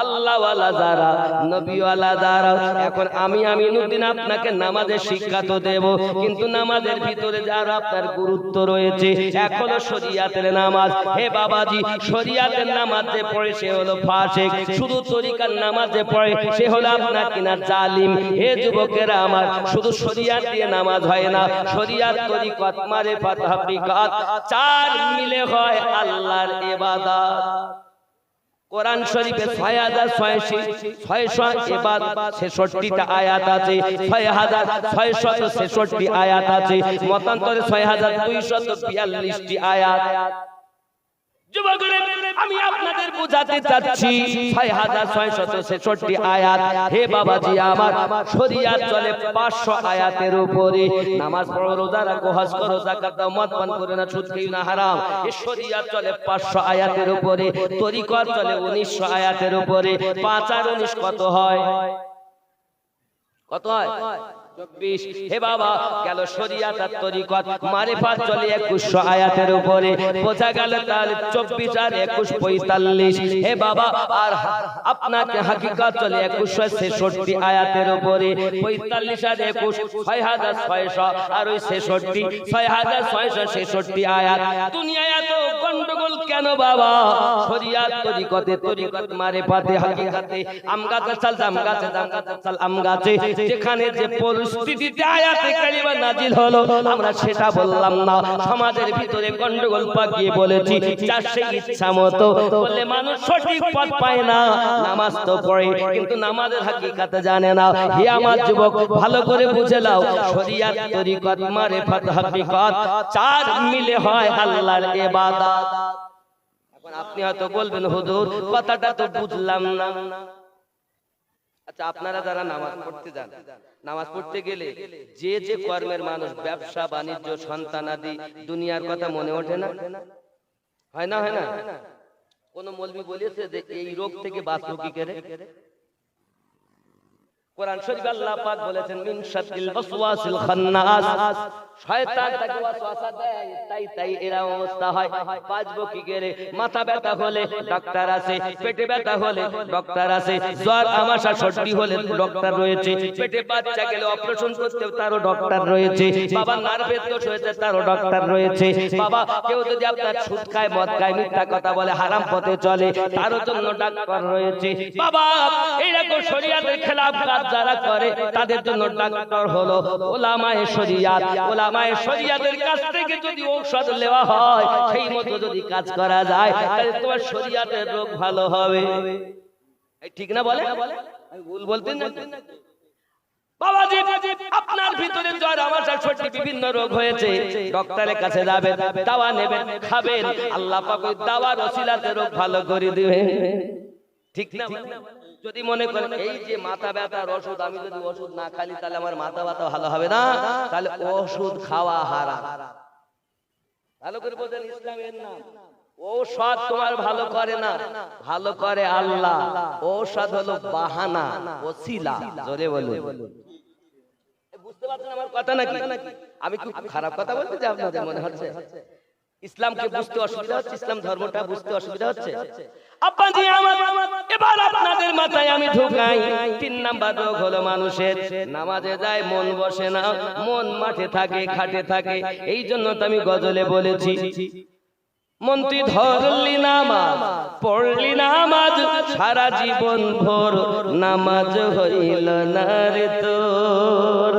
আল্লাহওয়ালা যারা, নবীওয়ালা যারা। এখন আমি আমিনুদ্দিন আপনাকে নামাজের শিক্ষা তো দেব, কিন্তু নামাজের ভিতরে যারা আপনার গুরুত্ব রয়েছে, এখনো শরিয়াতের নামাজ। হে বাবাজি, শরিয়াতের নামাজ যে পড়ে সে হলো ফাসিক, শুধু তরিকার নামাজ যে পড়ে সে হলো আপনার কিনা জালিম। হে যুবকেরা আমার, শুধু শরিয়াত দিয়ে নামাজ হয় না, শরিয়াত, তরিকত, মারিফাত, হাকিকাত 4 মিলে হয় আল্লাহর ইবাদত। কোরআন শরীফে 6666টা আয়াত আছে, 6666 আয়াত আছে, মতান্তরে 6242টি আয়াত। যুবকরা আমি আপনাদের বোঝাতে চাচ্ছি 6666 আয়াত। হে বাবাজি আমার, শরিয়াত চলে 500 আয়াতের উপরে। নামাজ পড়ো, রোজা রাখো, হজ করো, যাকাত দাও, মদ পান করো না, সুদ খেও না, হারাম। এই শরিয়াত চলে 500 আয়াতের উপরে। তরিকত চলে 1900 আয়াতের উপরে। 5 আর 19 কত হয়? কত হয়? 24 হে বাবা গেল শরিয়াত আর তরিকত মারিফাত চলে 2100 আয়াতের উপরে বোঝা গেল তাহলে 24 আর 21 45 হে বাবা আর আপনাকে হাকিকত চলে 2166 আয়াতের উপরে 45 আর 21 6600 আর ওই 66 6666 আয়াত দুনিয়ায় এত গন্ডগোল কেন বাবা শরিয়াত তরিকতে তরিকত মারিফাতে হাকিকতে আম গাছে চল জাম গাছে জাম গাছে চল আম গাছে যেখানে যে পরিস্থিতিতে আয়াতে কারিমা নাজিল হলো আমরা সেটা বললাম না সমাজের ভিতরে গন্ডগোল পাকিয়ে বলেছি যার সেই ইচ্ছা মতো বলে মানুষ সঠিক পথ পায় না নামাজ তো পড়ে কিন্তু নামাজের হাকিকত জানে না হে আমার যুবক ভালো করে বুঝে নাও শরিয়াত তরিকত মারিফাত হাকিকত চার মিলে হয় আল্লাহর ইবাদত এখন আপনি হয়তো বলবেন হুজুর কথাটা তো বুঝলাম না আচ্ছা আপনারা যারা নামাজ পড়তে যান নামাজ পড়তে গেলে যে যে কর্মের মানুষ ব্যবসা বাণিজ্য সন্তানাদি দুনিয়ার কথা মনে ওঠে না হয় না কোন মৌলবি বলেছে যে এই রোগ থেকে বাঁচবো কি করে কোরআন শরীফ আল্লাহ পাক বলেছেন মিন শাররিল ওয়াসওয়াসিল খান্নাস শয়তান তাকে ওয়াসওয়াসা দেয় তাই এরা অবস্থা হয় বাঁচবো কি করে মাথা ব্যথা হলে ডাক্তার আছে পেটে ব্যথা হলে ডাক্তার আছে জ্বর আমাশা সর্দি হলে ডাক্তার রয়েছে পেটে বাচ্চা গেলে অপারেশন করতেও তারও ডাক্তার রয়েছে বাবা নার্ভের দোষ হয়েছে তারও ডাক্তার রয়েছে বাবা কেউ যদি আপনার সুদ খায় মদ খায় মিথ্যা কথা বলে হারাম পথে চলে তারও জন্য ডাক্তার রয়েছে বাবা এইরকম শরীয়তের খেলাফ কাজ যারা করে তাদের জন্য ডাক্তার হলো উলামায়ে শরিয়াত উলামায়ে শরিয়াতের কাছ থেকে যদি ঔষধ নেওয়া হয় সেই মতো যদি কাজ করা যায় তাহলে তোমার শরিয়াতের রোগ ভালো হবে ঠিক না বলে আমি ভুল বলতেন না বাবাজি আপনার ভিতরে জ্বর আমাশা সর্দি বিভিন্ন রোগ হয়েছে ডক্টরের কাছে যাবেন দাওয়া নেবেন খাবেন আল্লাহ পাক ওই দাওয়ার ওসিলাতে রোগ ভালো করে দিবেন ঠিক না যদি মনে করেন এই যে মাথা ব্যথার ওষুধ আমি যদি ওষুধ না খাই তাহলে আমার মাথা ব্যথা ভালো হবে না তাহলে ওষুধ খাওয়া হারাম ভালো করে বোঝেন ইসলামের নাম ঔষধ তোমার ভালো করে না ভালো করে আল্লাহ ঔষধ হলো বাহানা ওসিলা জোরে বলুন বুঝতে পারছেন আমার কথা নাকি আমি কি খারাপ কথা বলতে যে আপনাদের মনে হচ্ছে ইসলামকে বুঝতে অসুবিধা হচ্ছে ইসলাম ধর্মটা বুঝতে অসুবিধা হচ্ছে আব্বাজি আমার এবার আপনাদের মাথায় আমি ঢুকাই 3 নাম্বার রোগ হলো মানুষের নামাজে যায় মন বসে না মন মাঠে থাকে খাটে থাকে এই জন্য তো আমি গজলে বলেছি মন তুই ধরলি নামাজ পড়লি নামাজ সারা জীবন ভোর নামাজ হইল না রে তোর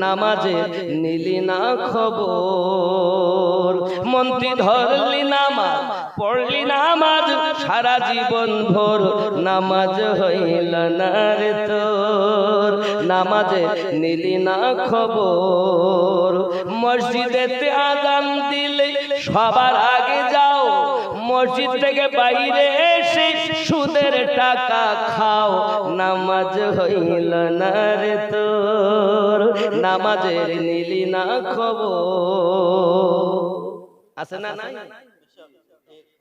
নামাজে নিলি না খবর মন তুই ধরলি নামাজ পড়লি নামাজ সারা জীবন ভোর নামাজ হইল না রে তোর নামাজে নিলি না খবর মসজিদেতে আযান দিলে সবার আগে যাও মসজিদ থেকে বাইরে এসে সুদের টাকা খাও নামাজ হইল না রে তোর নামাজের নিলি না খবর আছে না নাই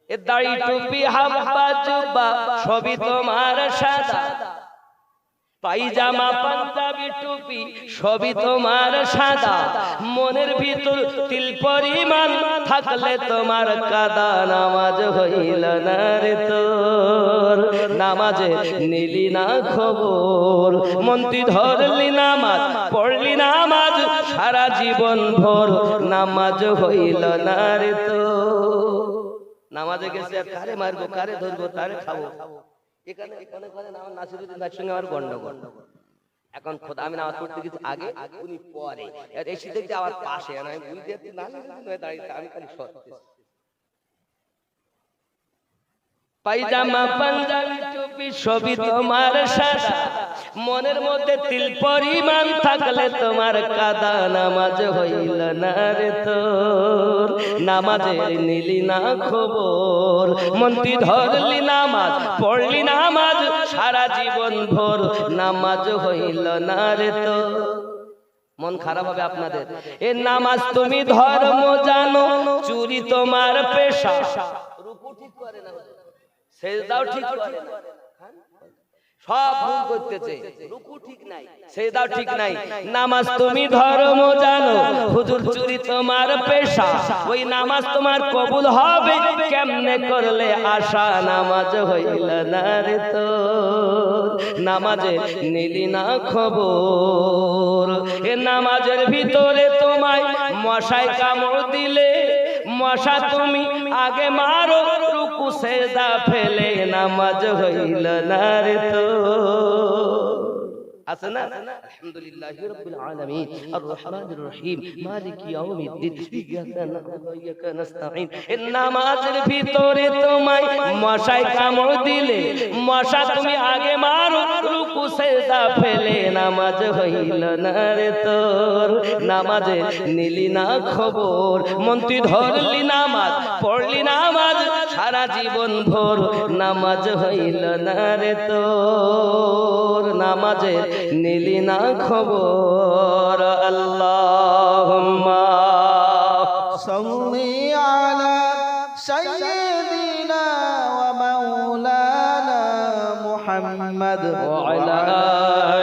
এ দাড়ি টুপি হাব্বা জুব্বা সবই তোমার সাদা পায়জামা পাঞ্জাবি টুপি সবই তোমার সাদা মনের ভিতর তিল পরিমাণ থাকলে তোমার কাদা নামাজ হইল না রে তোর নামাজে নিলি না খবর মন তুই ধরলি নামাজ পড়লি নামাজ সারা জীবন ভোর নামাজ হইল না রে তোর নামাজে গেছে আর কারে মারবো কারে ধরবো তারে খাবো এখানে আমার নাসিরুদ্দিন ভাইয়ের সঙ্গে আমার গন্ডগোল এখন খোদা আমি নামাজ পড়তে গেছি আগে উনি পরে এসে দেখছি আমার পাশে আমি বুঝতে দাঁড়িয়ে আমি খালি সত্যি পায়জামা পাঞ্জাবি টুপি সবই তোমার সাদা মনের মধ্যে তিল পরিমাণ থাকলে তোমার কাদা নামাজ হইল না রে তোর নামাজের নিলি না খবর মন তুই ধরলি নামাজ পড়লি নামাজ সারা জীবন ভোর নামাজ হইল না রে তোর মন খারাপ হবে আপনাদের এ নামাজ তুমি ধর্ম জানো চুরি তোমার পেশা রুকু ঠিক করে না সেজদাও ঠিক করে না সব ভুল করতেছে, রুকু ঠিক নাই, সেজদাও ঠিক নাই। নামাজ তুমি ধর্ম জানো, হুজুর চুরি তোমার পেশা, ওই নামাজ তোমার কবুল হবে কেমনে করলে আশা? নামাজ হইল না রে তো, নামাজে নিলি না খবর। এ নামাজের ভিতরে তোমায় মশায় কামড় দিলে, মশা তুমি আগে মারো, রুকু সেজদা ফেলে নামাজ হইল না রে তো। আছে না? আলহামদুলিল্লাহি রাব্বিল আলামিন আর রহমানির রহিম মালিকি ইয়াউমিদ্দিন ইয়্যাকা না'বুদু ওয়া ইয়্যাকা নাস্তাঈন। এই নামাজের ভিতরে তোমায় মশায় কামড় দিলে, মশা তুমি আগে মারো, রুকু সেজদা ফেলে নামাজ হইল না রে তোর, নামাজে নিলি না খবর। মন্ত্রী ধরলি নামাজ, পড়লি নামাজ সারা জীবন ভোর, নামাজ হইল না রে তোর, নামাজে নিলি না খবর। আল্লাহুম্মা সাল্লি আলা সাইয়্যিদিনা ওয়া মাওলানা মুহাম্মদ ওয়া আলা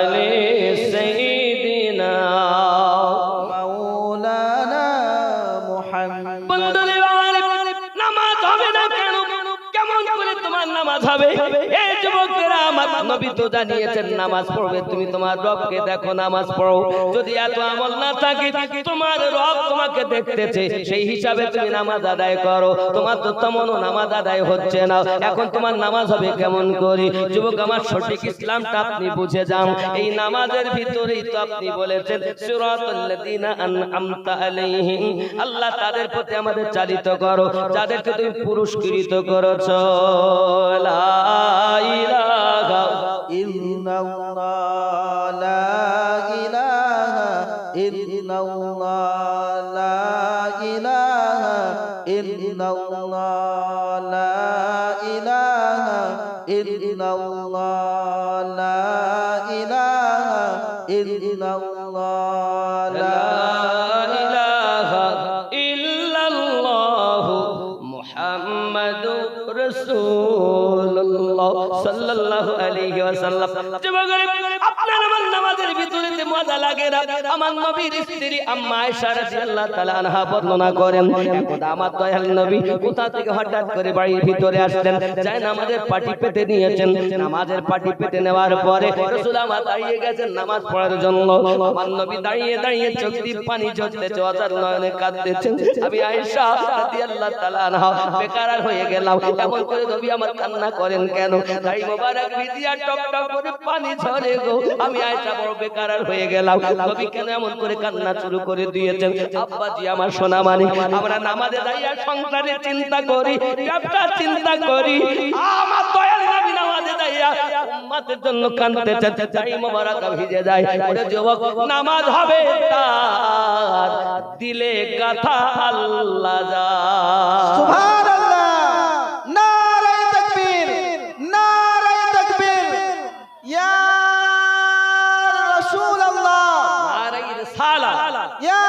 আলি সাইয়্যিদিনা মাওলানা মুহাম্মদ। বন্ধুরে নামাজ হবে না কেন? কেমন করে তোমার নামাজ হবে? এই যুবকেরা, আমার নবী তো জানিয়েছেন নামাজ পড়বে তুমি তোমার রবকে দেখো, নামাজ পড়ো। যদি এত আমল না থাকে, তোমার রব তোমাকে দেখতেছে, সেই হিসাবে তুমি নামাজ আদায় করো। তোমার তো তেমন নামাজ আদায় হচ্ছে না, এখন তোমার নামাজ হবে কেমন করে? যুবক আমার, সঠিক ইসলামটা আপনি বুঝে যান। এই নামাজের ভিতরেই তো আপনি বলেছেন সিরাতাল লাযিনা আন'আমতা আলাইহিম, আল্লাহ তাদের প্রতি আমাদের চালিত করো যাদেরকে তুমি পুরস্কৃত করেছ। লা ইলাহা ইল্লাল্লাহ, লা ইলাহা ইল্লাল্লাহ, লা ইলাহা ইল্লাল্লাহ, লা ইলাহা ইল্লাল্লাহ, লা ইলাহা ইল্লাল্লাহ, লা ইলাহা ইল্লাল্লাহ মুহাম্মাদুর রাসূলুল্লাহ সাল্লাল্লাহু আলাইহি ওয়াসাল্লাম। যুবকেরা, আপনার আমার নামাজের ভিতরে মজা লাগে না। আমার নবীর স্ত্রী আম্মা আয়েশা রাদিয়াল্লাহু তাআলা আনহা বর্ণনা করেন, একদা আমার দয়াল নবী কোথা থেকে হঠাৎ করে বাড়ির ভিতরে আসলেন, যায় নামাজের পাটি পেতে নিয়েছেন। নামাজের পাটি পেতে নেওয়ার পরে রাসূল আমার দাঁড়িয়ে গেছেন নামাজ পড়ার জন্য। আমার নবী দাঁড়িয়ে দাঁড়িয়ে চোখ দিয়ে পানি ঝরতেছে, অজার নয়নে কাঁদতেছেন। আমি আয়েশা রাদিয়াল্লাহু তাআলা আনহা বেকারার হয়ে গেলাম, এমন করে নবী আমার কান্না করেন কেন? দাড়ি মোবারক ভিজিয়া টপ টপ করে পানি ঝরে গো। আমি আয়েশা বড় বেকারার হয়ে গেলাম, নবী কেন এমন করে কান্না শুরু করে দিয়েছেন? আব্বাজি আমার সোনা মানি, আমরা নামাজে দাঁড়িয়ে সংসারের চিন্তা করি, ব্যবসার চিন্তা করি, আমার দয়াল নবী নামাজে দাঁড়িয়ে উম্মতের জন্য কাঁদতেছেন, দাড়ি মোবারক ভিজে যায়। ওরে যুবক, নামাজ হবে তার দিলে গাথা আল্লাহ যা। সুবহানাল্লাহ, নারায়ে তাকবীর, নারায়ে তাকবীর, ইয়া রাসূলুল্লাহ, নারায়ে রিসালাত, ইয়া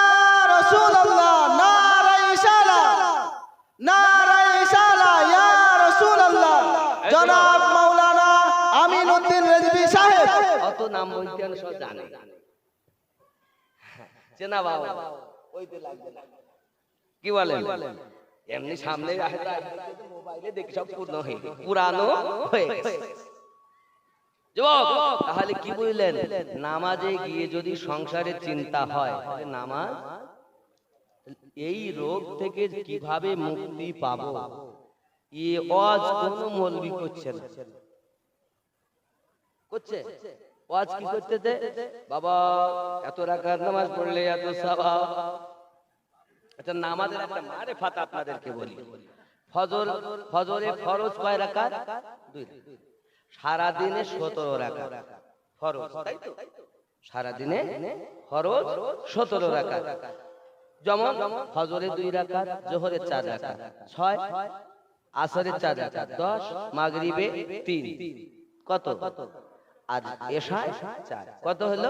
রাসূলুল্লাহ, নারায়ে ইসালাত, নারায়ে ইসালাত, ইয়া রাসূলুল্লাহ। জনাব মাওলানা আমিনউদ্দিন রিজভী সাহেব। অত নাম বলতে আমি সব জানি, চেনা বাবা ওইতে লাগবে না। কি বলেন? এমনি সামনে মোবাইলে দেখি সব পূর্ণ হয়ে গেছে, পুরানো হয়ে গেছে। যুবক, তাহলে কি বুঝলেন? নামাজে গিয়ে যদি সংসারের চিন্তা হয়, তাহলে নামাজ, এই রোগ থেকে কিভাবে মুক্তি পাবো, এ ওয়াজ কোন মৌলবি করছে না। করছে ওয়াজ কি করতেছে? বাবা এত রাকাত নামাজ পড়লে এত সওয়াব। আচ্ছা, নামাজের একটা মারেফাত আপনাদেরকে বলি। ফজরে ফরজ কয় রাকাত? 2। সারা দিনে 17 রাকাত ফরজ, তাই তো? সারা দিনে ফরজ 17 রাকাত। যেমন ফজরে 2 রাকাত, যোহরে 4 রাকাত, 6, আসরে 4 রাকাত, 10, মাগরিবে 3, কত? আর এশায় 4, কত হলো?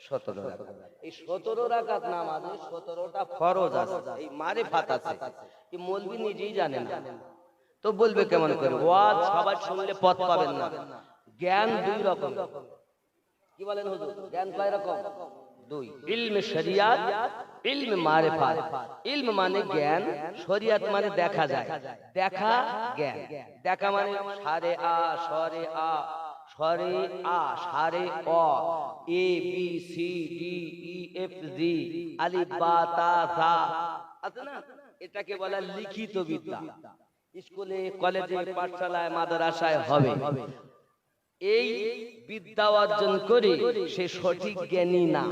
17 রাকাত। এই 17 রাকাত নামাজে 17টা ফরজ আছে, এই মারিফাত আছে, কি মৌলবি নিজেই জানে না। তো বলবে কেমন করে? ওয়াজ সবাই শুনলে পথ পাবেন না। জ্ঞান দুই রকম। কি বলেন হুজুর? জ্ঞান কয় রকম? দুই। ইলমে শরিয়াত, ইলমে মারিফাত। ইলম মানে জ্ঞান, শরিয়াত মানে দেখা যায়। দেখা জ্ঞান। দেখা মানে সারে আ, সরে আ, সরে আ, সারে অ, A B C D E F G, আলিফ বা তা সা, আছে না? এটাকে বলা লিখিত বিদ্যা। স্কুলে, কলেজে, পাঠশালায়, মাদ্রাসায় হবে। এই বিদ্যা অর্জন করে সে সঠিক জ্ঞানী না।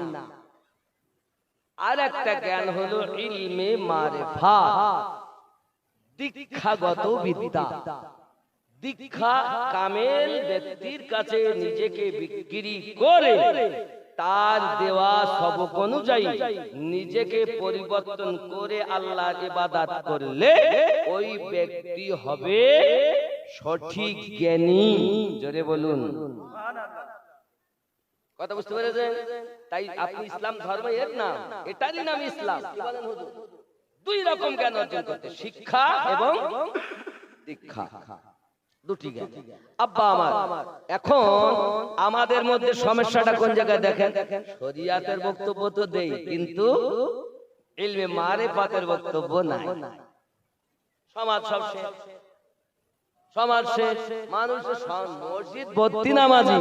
আর একটা জ্ঞান হলো ইলমে মারিফাত, দীক্ষাগত বিদ্যা। দীক্ষা কামেল ব্যক্তির কাছে নিজেকে বিক্রি করে তার দেওয়া সবক অনুযায়ী নিজেকে পরিবর্তন করে আল্লাহর ইবাদত করলে ওই ব্যক্তি হবে সঠিক জ্ঞানী। জোরে বলুন কথা বুঝতে পেরেছেন? তাই আপনি ইসলাম ধর্ম এর নাম, এটারই নাম ইসলাম। কি বলেন হুজুর? দুই রকম জ্ঞান অর্জন করতে, শিক্ষা এবং দীক্ষা, দুটি জ্ঞান। আব্বা আমার, এখন আমাদের মধ্যে সমস্যাটা কোন জায়গায় দেখেন? শরিয়াতের বক্তব্য তো দেই, কিন্তু ইলমে মারিফাতের বক্তব্য নাই। সমাজ সব শেষ, সমাজ শেষ, মানুষ মসজিদ ভর্তি নামাজি,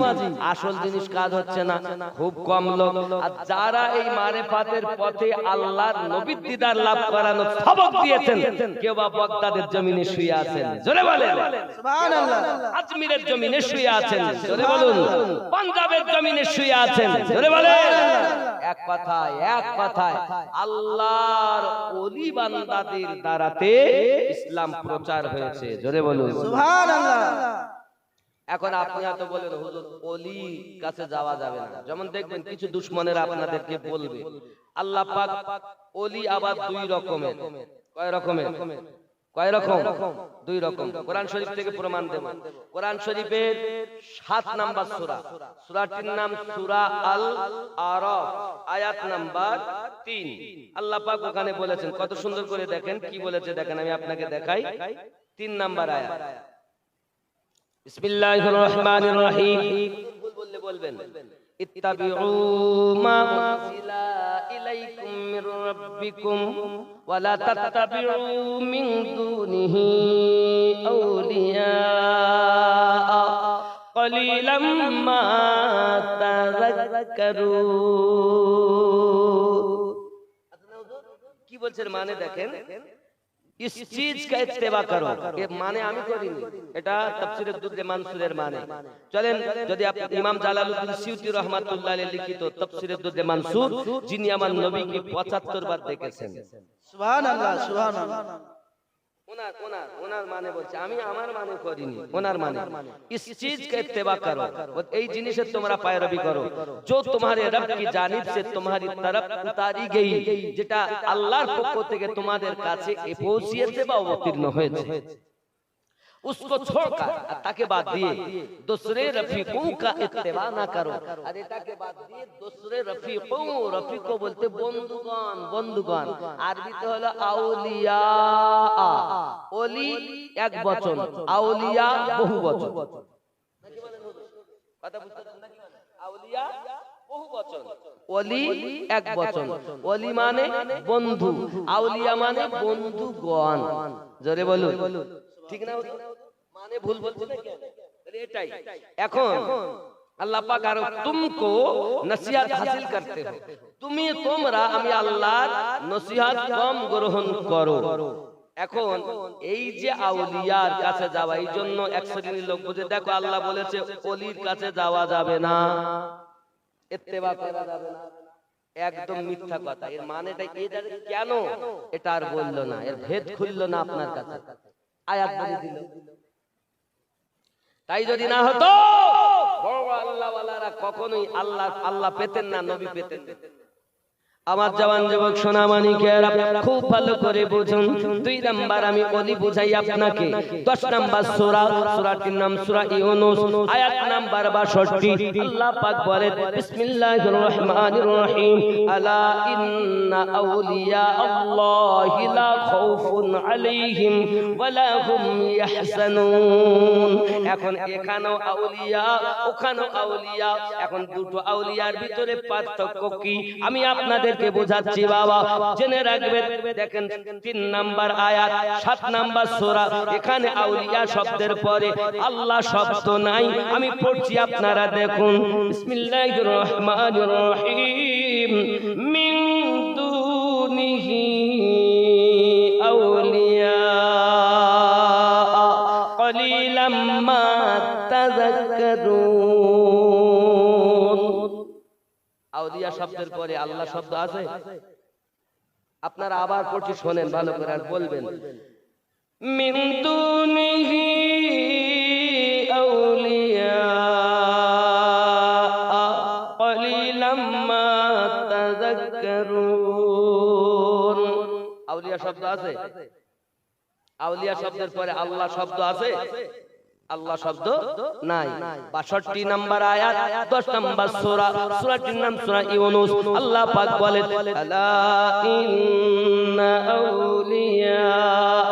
আসল জিনিস কাজ হচ্ছে না, খুব কম লোক। আর যারা এই মারিফাতের পথে আল্লাহর নবীর দিদার লাভ করানো সবক দিয়েছেন, কেউ বা বাগদাদের জমিনে শুয়ে আছেন, জোরে বলেন সুবহানাল্লাহ। আজমিরের জমিনে শুয়ে আছেন, জোরে বলুন। পাঞ্জাবের জমিনে শুয়ে আছেন, জোরে বলেন। এক কথায়, এক কথায় আল্লাহর ওলি বান্দাদের দ্বারাতে ইসলাম প্রচার হয়েছে, জোরে বলুন সুবহানাল্লাহ। এখন আপনি এত বলেন হুজুর ওলি কাছে যাওয়া যাবে না, যেমন দেখবেন কিছু দুশমনেরা আপনাদেরকে বলবে আল্লাহ পাক ওলি আবার দুই রকমের। কয় রকমের? কয় রকম? দুই রকম। কোরআন শরীফ থেকে প্রমাণ দেব। কোরআন শরীফের 7 নাম্বার সূরা, সূরাটির নাম সূরা আল আরাফ, আয়াত নাম্বার 3। আল্লাহ পাক ওখানে বলেছেন, কত সুন্দর করে দেখেন কি বলেছে, দেখেন আমি আপনাকে দেখাই। 3 নাম্বার আয়াত, বিসমিল্লাহির রহমানির রহিম। ভুল বললে বলবেন, ইত্তাবিউ মা উনজিলা ইলাইকুম মির রাব্বিকুম ওয়া লা তাত্তাবিউ মিন দুনিহি আউলিয়া কলিলাম মা তাযাক্কারুন। কি বলছেন মানে দেখেন, इस चीज का इत्तेबा करो, ये माने আমি করিনি, এটা তাফসীরে দুররে মানসুরের মানে। চলেন যদি আপনি ইমাম জালালউদ্দিন সিউতি রাহমাতুল্লাহ আলাইহি লিখিত তাফসীরে দুররে মানসুর, যিনি আমার নবীকে 75 বার দেখেছেন, সুবহানাল্লাহ সুবহানাল্লাহ, ওনার মানে বলছে, আমি আমার মানে করিনি, ওনার মানে इस चीज का इत्तेबा करो, এই জিনিসের তোমরা पैरवी करो जो तुम्हारे रब की जानिब से तुम्हारी तरफ उतारी गई, যেটা আল্লাহর পক্ষ থেকে তোমাদের কাছে পৌঁছিয়েছে বা অবতীর্ণ হয়েছে, उसको छोड़कर ताके बाद दिए दूसरे रफीकों का इत्तेबा ना करो। और ताके बाद दिए दूसरे रफीकों, रफीको बोलते बंधुगण, बंधुगण अरबीते हलो आउलिया, ओली एक वचन, आउलिया बहु वचन। নাকি বলেন হুজুর? কথা বুঝতেছেন নাকি? আউলিয়া বহু বচন, ওলি এক বচন। ওলি মানে বন্ধু, আউলিয়া মানে বন্ধুগণ। জোরে বলুন ঠিক না? মানে ভুল বলছে না কেন? এটাই। এখন আল্লাহ পাক আর তুমকো নসিহত হাসিল করতে हो, তুমি তোমরা আমি আল্লাহর নসিহত কম গ্রহণ করো। এখন এই যে আউলিয়ার কাছে যাওয়া, এই জন্য এক শ্রেণীর লোক বুঝে, দেখো আল্লাহ বলেছে ওলির কাছে যাওয়া যাবে না, ইত্তেবা করা যাবে না, একদম মিথ্যা কথা। এর মানেটা এটা কেন, এটা আর বললো না, এর ভেদ খুললো না আপনার কাছে, আয়াত বলে দিল। তাই যদি না হতো বড় আল্লাহ ওয়ালারা কখনোই আল্লাহ পেতেন না, নবী পেতেন না। আমার জওয়ান যুবক সোনামানিকেরা খুব ভালো করে বুঝুন। 2 নাম্বার আমি ওলি বুঝাই আপনাকে। 10 নাম্বার সূরা, সূরাটির নাম সূরা ইউনূস, আয়াত নাম্বার 62। আল্লাহ পাক বলেন, বিসমিল্লাহির রহমানির রহিম, আলা ইন্না আউলিয়া আল্লাহি লা খাউফুন আলাইহিম ওয়া লা হুম ইয়াহজানুন। এখন এখানেও আউলিয়া ওখানেও আউলিয়া, এখন দুটো আউলিয়ার ভিতরে পার্থক্য কি আমি আপনাদেরকে বোঝাচ্ছি বাবা, জেনে রাখবেন। দেখেন 3 নাম্বার আয়াত 7 নাম্বার সূরা, এখানে আউলিয়া শব্দের পরে আল্লাহ শব্দ নাই, আমি পড়ছি আপনারা দেখুন। বিসমিল্লাহির রহমানির রহিম। মিন দুনিহি আউলিয়া কলিলাম মা তাযাক্কারুন। আউলিয়া শব্দের পরে আল্লাহ শব্দ আছে? আপনারা আবার পড়ছি, শোনেন ভালো করে আর বলবেন। মিন দুনিহি আউলিয়া কলিলাম মা তাযাক্কারুন। আউলিয়া শব্দ আছে? আউলিয়া শব্দের পরে আল্লাহ শব্দ আছে? আল্লাহ শব্দ নাই। 62 নাম্বার আয়াত 10 নাম্বার সূরা, সূরাটির নাম সূরা ইউনূস। আল্লাহ পাক বলেন আলা ইন্না আউলিয়া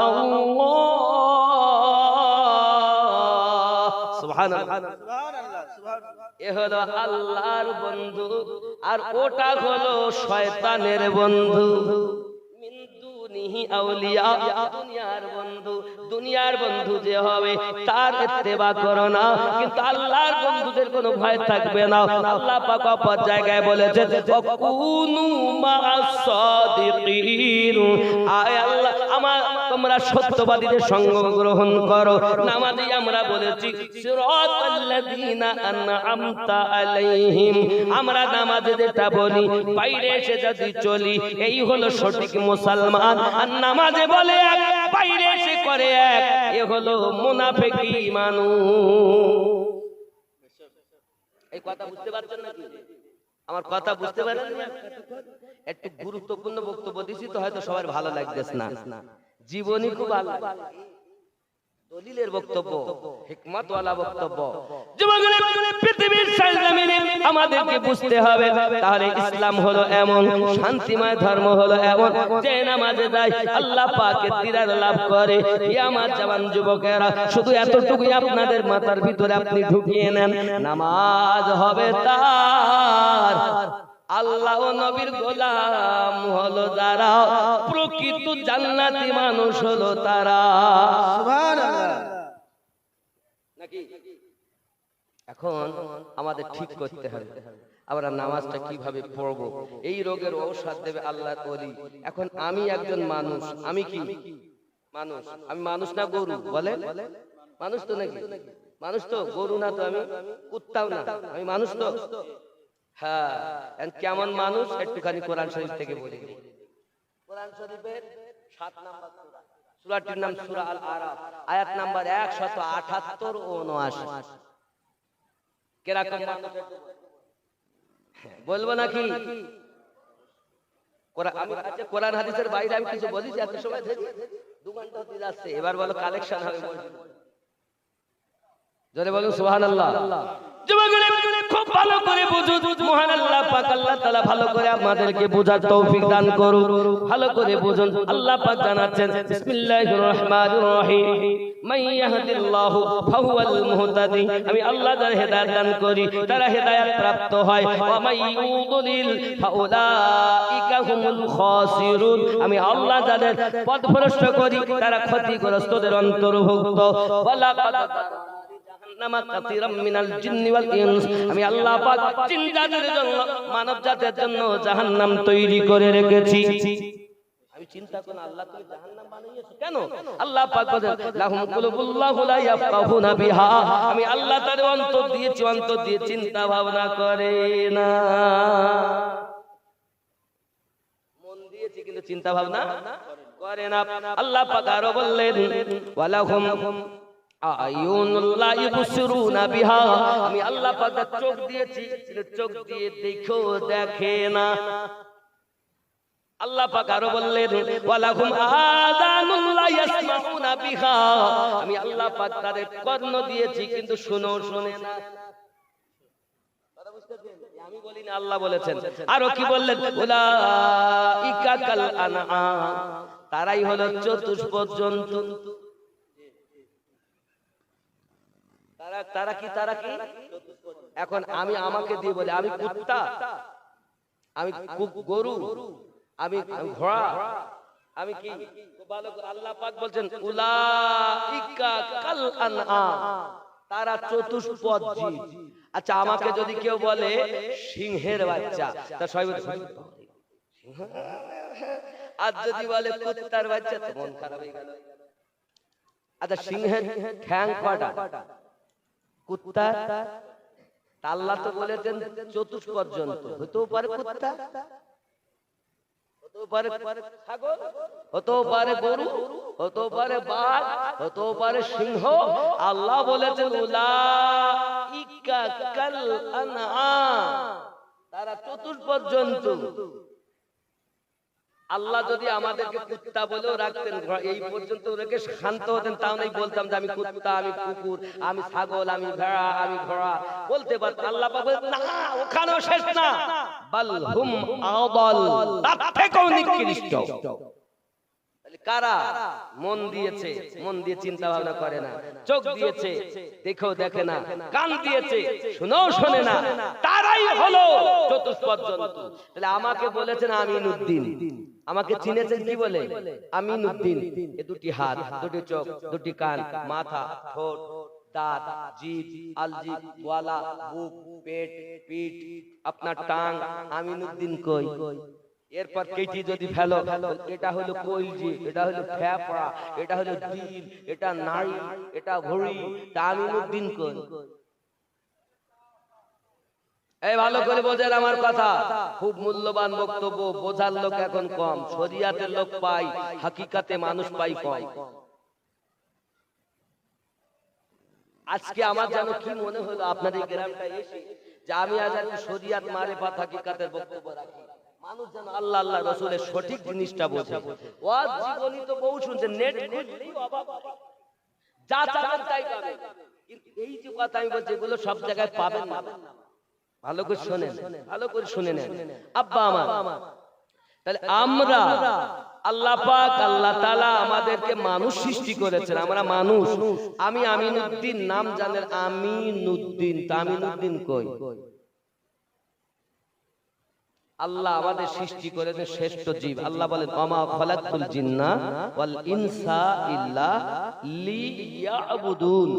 আল্লাহ। সুবহানাল্লাহ, সুবহানাল্লাহ, সুবহানাল্লাহ। এ হলো আল্লাহর বন্ধু আর ওটা হলো শয়তানের বন্ধু। মিন দুনিহি আউলিয়া, দুনিয়ার বন্ধু। দুনিয়ার বন্ধু যে হবে তার ইত্তেবা করো না, কিন্তু আল্লাহর বন্ধুদের কোনো ভয় থাকবে না। আল্লাহ পাক অপর জায়গায় বলেছেন ওয়াকুনু মা'আস সাদিকিন। আয় আল্লাহ, আমার তোমরা সত্যবাদীদের সঙ্গ গ্রহণ করো। নামাজে আমরা বলেছি সিরাতাল্লাযীনা আন'আমতা আলাইহিম, আমরা নামাজে যেটা বলি বাইরে এসে যদি চলি এই হলো সঠিক মুসলমান। আর নামাজে বলে এক, বাইরে এসে করে এক, এ হলো মুনাফিকি মানুষ। এই কথা বুঝতে পারছেন নাকি? আমার কথা বুঝতে পারছেন? একটু গুরুত্বপূর্ণ বক্তব্য দিছি তো হয়তো সবার ভালো লাগতেছে না। জীবনী খুব ভালো, দলিলের বক্তব্য, হিকমতওয়ালা বক্তব্য। যুবকরা, পৃথিবীর সরজমিনে আমাদেরকে বুঝতে হবে তাহলে ইসলাম হলো এমন শান্তিময় ধর্ম, হলো এমন যে নামাজে যায় আল্লাহ পাকের দিদার লাভ করে। হে আমার জওয়ান যুবকেরা, শুধু এতটুকুই আপনাদের মাথার ভিতরে আপনি ঢুকিয়ে নেন, নামাজ হবে তার, আল্লাহ ও নবীর গোলাম হলো যারা, প্রকৃত জান্নাতি মানুষ হলো তারা। সুবহানাল্লাহ। নাকি? এখন আমাদের ঠিক করতে হবে আমরা নামাজটা কিভাবে পড়বো। এই রোগের ঔষধ দেবে আল্লাহর ওলি। এখন আমি একজন মানুষ, আমি কি মানুষ? আমি মানুষ না গরু? বলে মানুষ তো নাকি? মানুষ তো, গরু না তো, আমি কুত্তাও না, আমি মানুষ তো। হ্যাঁ, কেমন মানুষ একটুখানি কোরআন শরীফ থেকে বলি। কোরআন শরীফের 7 নাম্বার সূরা, সূরাটির নাম সূরা আল আরাফ, আয়াত নাম্বার 178 ও 79। কিরকম মানুষ বলবো নাকি? আমি আজকে কোরআন হাদিসের বাইরে আমি কিছু বলিছি এত সময় ধরে? 2 ঘন্টা হতে যাচ্ছে, এবার বলো কালেকশন হবে। জোরে বলুন সুবহানাল্লাহ। যুবকরা, খুব ভালো করে বুঝুন, মহান আল্লাহ পাক আল্লাহ তাআলা ভালো করে আমাদেরকে বোঝার তৌফিক দান করুন। ভালো করে বুঝুন, আল্লাহ পাক জানাচ্ছেন বিসমিল্লাহির রহমানির রহিম, মান ইয়াহদিল্লাহু ফাহুয়াল মুহতাদি। আমি আল্লাহ যার হেদায়েত দান করি তারা হেদায়েত প্রাপ্ত হয়। ওয়া মান ইউদ্লিল ফাউলাইকা হুমুল খাসিরুন। আমি আল্লাহ যাদের পথভ্রষ্ট করি তারা ক্ষতিগ্রস্তদের অন্তর্ভুক্ত। ওয়ালাকাদ আমি আল্লাহ পাক জিন জাতির জন্য, মানব জাতির জন্য জাহান্নাম তৈরি করে রেখেছি। আমি চিন্তা করি আল্লাহ তুমি জাহান্নাম বানিয়েছো কেন? আল্লাহ পাক বলেন লাহুম কুলুবুল্লাহু লা ইয়াফকাহুনা বিহা। আমি আল্লাহ তাদের অন্তর দিয়েছি, অন্তর দিয়ে চিন্তা ভাবনা করে না। মন দিয়েছি কিন্তু চিন্তা ভাবনা করে না। আল্লাহ পাক আরো বললেন ওয়ালাহুম আয়ুনুল্লাহ ইবসিরুনা বিহা। আমি আল্লাহ পাক চোখ দিয়েছি, চোখ দিয়ে দেখো দেখে না। আল্লাহ পাক আরো বললেন ওয়ালাহুম আযানুল্লাহ ইয়াসমাউনা বিহা। আমি আল্লাহ পাক তাদের কর্ণ দিয়েছি কিন্তু শোনে না। কথা বুঝতেছেন? আমি বলি না, আল্লাহ বলেছেন। আরো কি বললেন? উলাইকা কাল আনআম, তারাই হলো চতুষ্পদ জন্তু। তারা কি এখন আমি আমাকে দিয়ে বলি আমি কুত্তা, আমি গরু, আমি ঘোড়া, আমি কি? ভালো করে আল্লাহ পাক বলছেন উলাইকা কাল আনআম, তারা চতুষ্পদ জীব। আচ্ছা আমাকে যদি কেউ বলে সিংহের বাচ্চা, তা সবাই বলে সিংহ, আর যদি বলে কুত্তার বাচ্চা তো মন খারাপ হয়ে গেল। আচ্ছা সিংহের ঠ্যাং কয়টা? কুত্তা, আল্লাহ তো বলেছেন চতুষ্পদ জন্তু, হতেও পারে কুত্তা, হতেও পারে ছাগল, হতেও পারে গরু, হতেও পারে বাঘ, হতেও পারে সিংহ। আল্লাহ বলেছেন উলাইকা কাল আনআম, তারা চতুষ্পদ জন্তু। আল্লাহ যদি আমাদেরকে কুত্তা বলেও রাখতেন, এই পর্যন্ত রেখে শান্ত হতেন, তাও নাই বলতাম যে আমি কুত্তা, আমি কুকুর, আমি ছাগল, আমি ভেড়া, আমি ঘোড়া বলতে পারতাম। আল্লাহ পাক বলেন না, ওখানেও শেষ না, বাল হুম আদাল, তার থেকেও নিকৃষ্ট। কারা মন দিয়েছে, মন দিয়ে চিন্তা ভাবনা করে না, চোখ দিয়েছে দেখেও দেখে না, কান দিয়েছে শুনেও শোনে না, তারাই হলো চতুষ্পদ জন্তু। তাহলে আমাকে বলেছেন আমিনউদ্দিন, আমাকে চিনেছেন কি বলে? আমিনউদ্দিন। এ দুটি হাত, দুটি চোখ, দুটি কান, মাথা, ঠোঁট, দাঁত, জিভ, আলজিভ, গোয়ালা, বুক, পেট, পিঠ, আপনার টাং, আমিনউদ্দিন কই? এরপর কেটি যদি ফেলো, এটা হলো কলজি, এটা হলো ফেফড়া, এটা হলো দিল, এটা নাড়ি, এটা ভুঁড়ি, তা আমিনউদ্দিন কই? এই ভালো করে বোঝেন আমার কথা, খুব মূল্যবান বক্তব্য, বোঝার লোক এখন কম, শরিয়াতের লোক পাই, হাকিকাতে মানুষ পাই কম। আজকে আমার যেন কি মনে হলো আপনাদের গ্রামটা এসে, যে আমি আজ একটু শরিয়াত মারিফাত হাকিকাতের বক্তব্য রাখি, মানুষ যেন আল্লাহ আল্লাহ রাসূলের সঠিক জিনিসটা বোঝে। ওয়াজ জীবনী তো বহু শুনছেন, নেট খুললেই অবাক, যা চান তাই পাবেন, কিন্তু এই যে কথা আমি বলছি এগুলো সব জায়গায় পাবেন না। ভালো করে শুনেন, ভালো করে শুনে নেন আব্বা আমার। তাহলে আমরা আল্লাহ পাক, আল্লাহ তাআলা আমাদেরকে মানুষ সৃষ্টি করেছেন, আমরা মানুষ। আমি আমিনউদ্দিন, নাম জানেন আমিনউদ্দিন, তা আমিনউদ্দিন কই? আল্লাহ আমাদের সৃষ্টি করেছেন শ্রেষ্ঠ জীব। আল্লাহ বলেন ওমা খালাকতুল জিন্না ওয়াল ইনসা ইল্লা লিয়াবুদুন,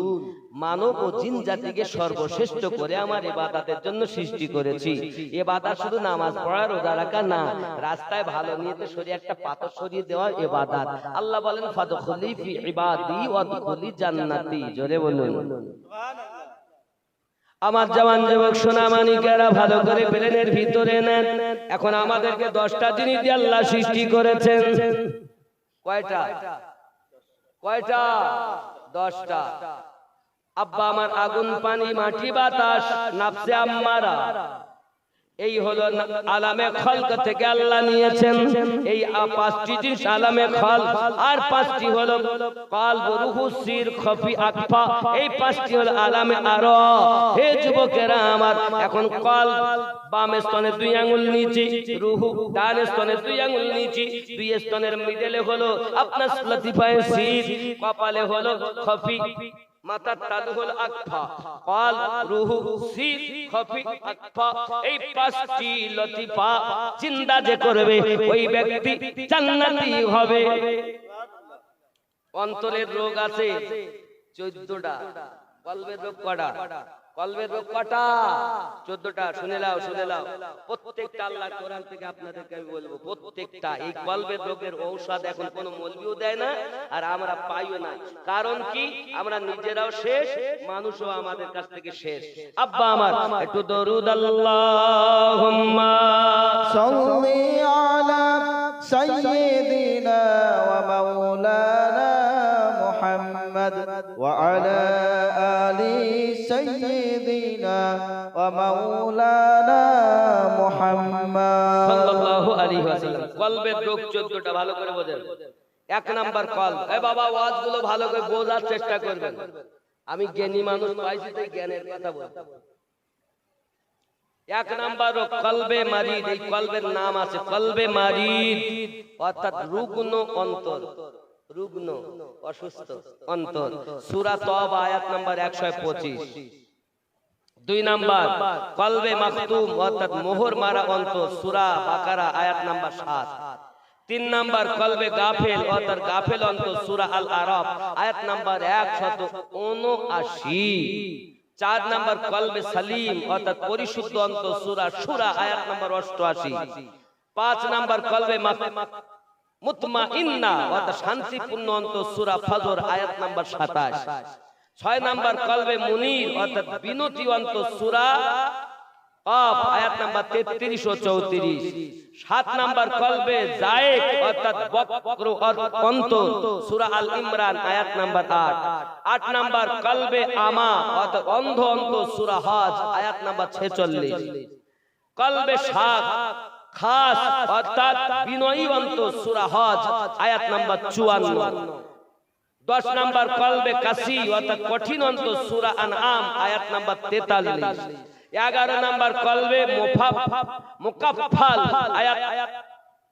মানব ও জিন জাতিকে সর্বশ্রেষ্ঠ করে আমার ইবাদতের জন্য সৃষ্টি করেছি। ইবাদত শুধু নামাজ পড়া, রোজা রাখা না, রাস্তায় ভালো নিয়তে সরিয়ে একটা পাথর সরিয়ে দেওয়া ইবাদত। আল্লাহ বলেন ফাদখুলি ফি ইবাদি ওয়াদখুলি জান্নাতি, জোরে বলুন সুবহানাল্লাহ। আমার জওয়ান যুবক সোনা মানিকেরা ভালো করে ব্রেনের ভিতরে নেন। এখন আমাদেরকে 10টা জিনিস দিয়ে আল্লাহ সৃষ্টি করেছেন। কয়টা? কয়টা? 10টা। আব্বা আমার আগুন, পানি, মাটি, বাতাস, নাফসে আম্মারা, এই হলো আলামে খলক থেকে আল্লাহ নিয়েছেন। এই 5টি জিনিস আলামে খলক, আর 5টি হলো কলব, রূহ, সির, খফি, আকফা, এই 5টি হলো আলামে আরা। হে যুবকেরা আমার, এখন কলব বাম স্তনে 2 আঙ্গুল নিচে, রূহ ডান স্তনে 2 আঙ্গুল নিচে, 2 স্তনের মিডলে হলো আপনার লতিফায়ে সির, কপালে হলো খফি, মাথার তালু হল আকফা, কলব, রূহ, সির, খফি, আকফা, এই 5টি লতিফা চিন্তা যে করবে ওই ব্যক্তি জান্নাতি হবে। অন্তরের রোগ আছে 14টা, কলবের রোগ কটা? কলবের রোগ কটা? 14টা। শুনে নাও, শুনে নাও, প্রত্যেকটা আল্লাহর কোরআন থেকে আপনাদেরকে আমি বলবো, প্রত্যেকটা। এই কলবের রোগের ঔষধ এখন কোনো মৌলভিও দেয় না, আর আমরা পাইও না। কারণ কি? আমরা নিজেরাও শেষ, মানুষও আমাদের কাছ থেকে শেষ। আব্বা আমার একটু দরুদ আল্লাহুম্মা সাল্লি আলা সাইয়্যিদিনা ওয়া মাওলানা মুহাম্মদ ওয়া আলা আলি সাইয়্যিদিনা ওয়া মাওলানা মুহাম্মদ সাল্লাল্লাহু আলাইহি ওয়াসাল্লাম। কলবের রোগ 14টা, ভালো করে বোঝেন। 1 নাম্বার কলব। এ বাবা, ওয়াজগুলো ভালো করে বোঝার চেষ্টা করবেন। আমি জ্ঞানী মানুষ পাইছি, তাই জ্ঞানের কথা বলছি। 1 নাম্বার রোগ কলবে মারিদ। এই কলবের নাম আছে কলবে মারিদ, অর্থাৎ রুগ্ন অন্তর। রুগ্ন, অসুস্থ অন্তর। সূরা তওবা আয়াত নাম্বার 125। 2 নাম্বার কলবে মাকতুম অর্থাৎ মোহর মারা অন্তর, সূরা বাকারা আয়াত নাম্বার 7। 3 নাম্বার কলবে গাফেল অর্থাৎ গাফেল অন্তর, সূরা আল আরাফ আয়াত নাম্বার 179। 4 নাম্বার কলবে সালিম অর্থাৎ পরিশুদ্ধ অন্তর, সূরা শুরা আয়াত নাম্বার 88। 5 নাম্বার কলবে মুতমাইন্না অর্থাৎ শান্তিপূর্ণ অন্তর, সূরা ফজর আয়াত নাম্বার 27। 6 নাম্বার কলবে মুনির অর্থাৎ বিনতি অন্তর, সূরা কাফ আয়াত নাম্বার 33 ও 34। 7 নাম্বার কলবে যায়েক অর্থাৎ বক্র অন্তর, সূরা আল ইমরান আয়াত নাম্বার 8। 8 নাম্বার কলবে আমা অর্থাৎ অন্ধ অন্তর, সূরা হজ আয়াত নাম্বার 46। কলবে শাক খাস অর্থাৎ বিনয়ী অন্তর, সূরা হজ আয়াত নাম্বার 54। 10 নাম্বার কলবে কাসি অর্থাৎ কঠিন অন্তর, সূরা আনআম আয়াত নাম্বার 43। 11 নাম্বার কলবে মুকাফফাল আয়াত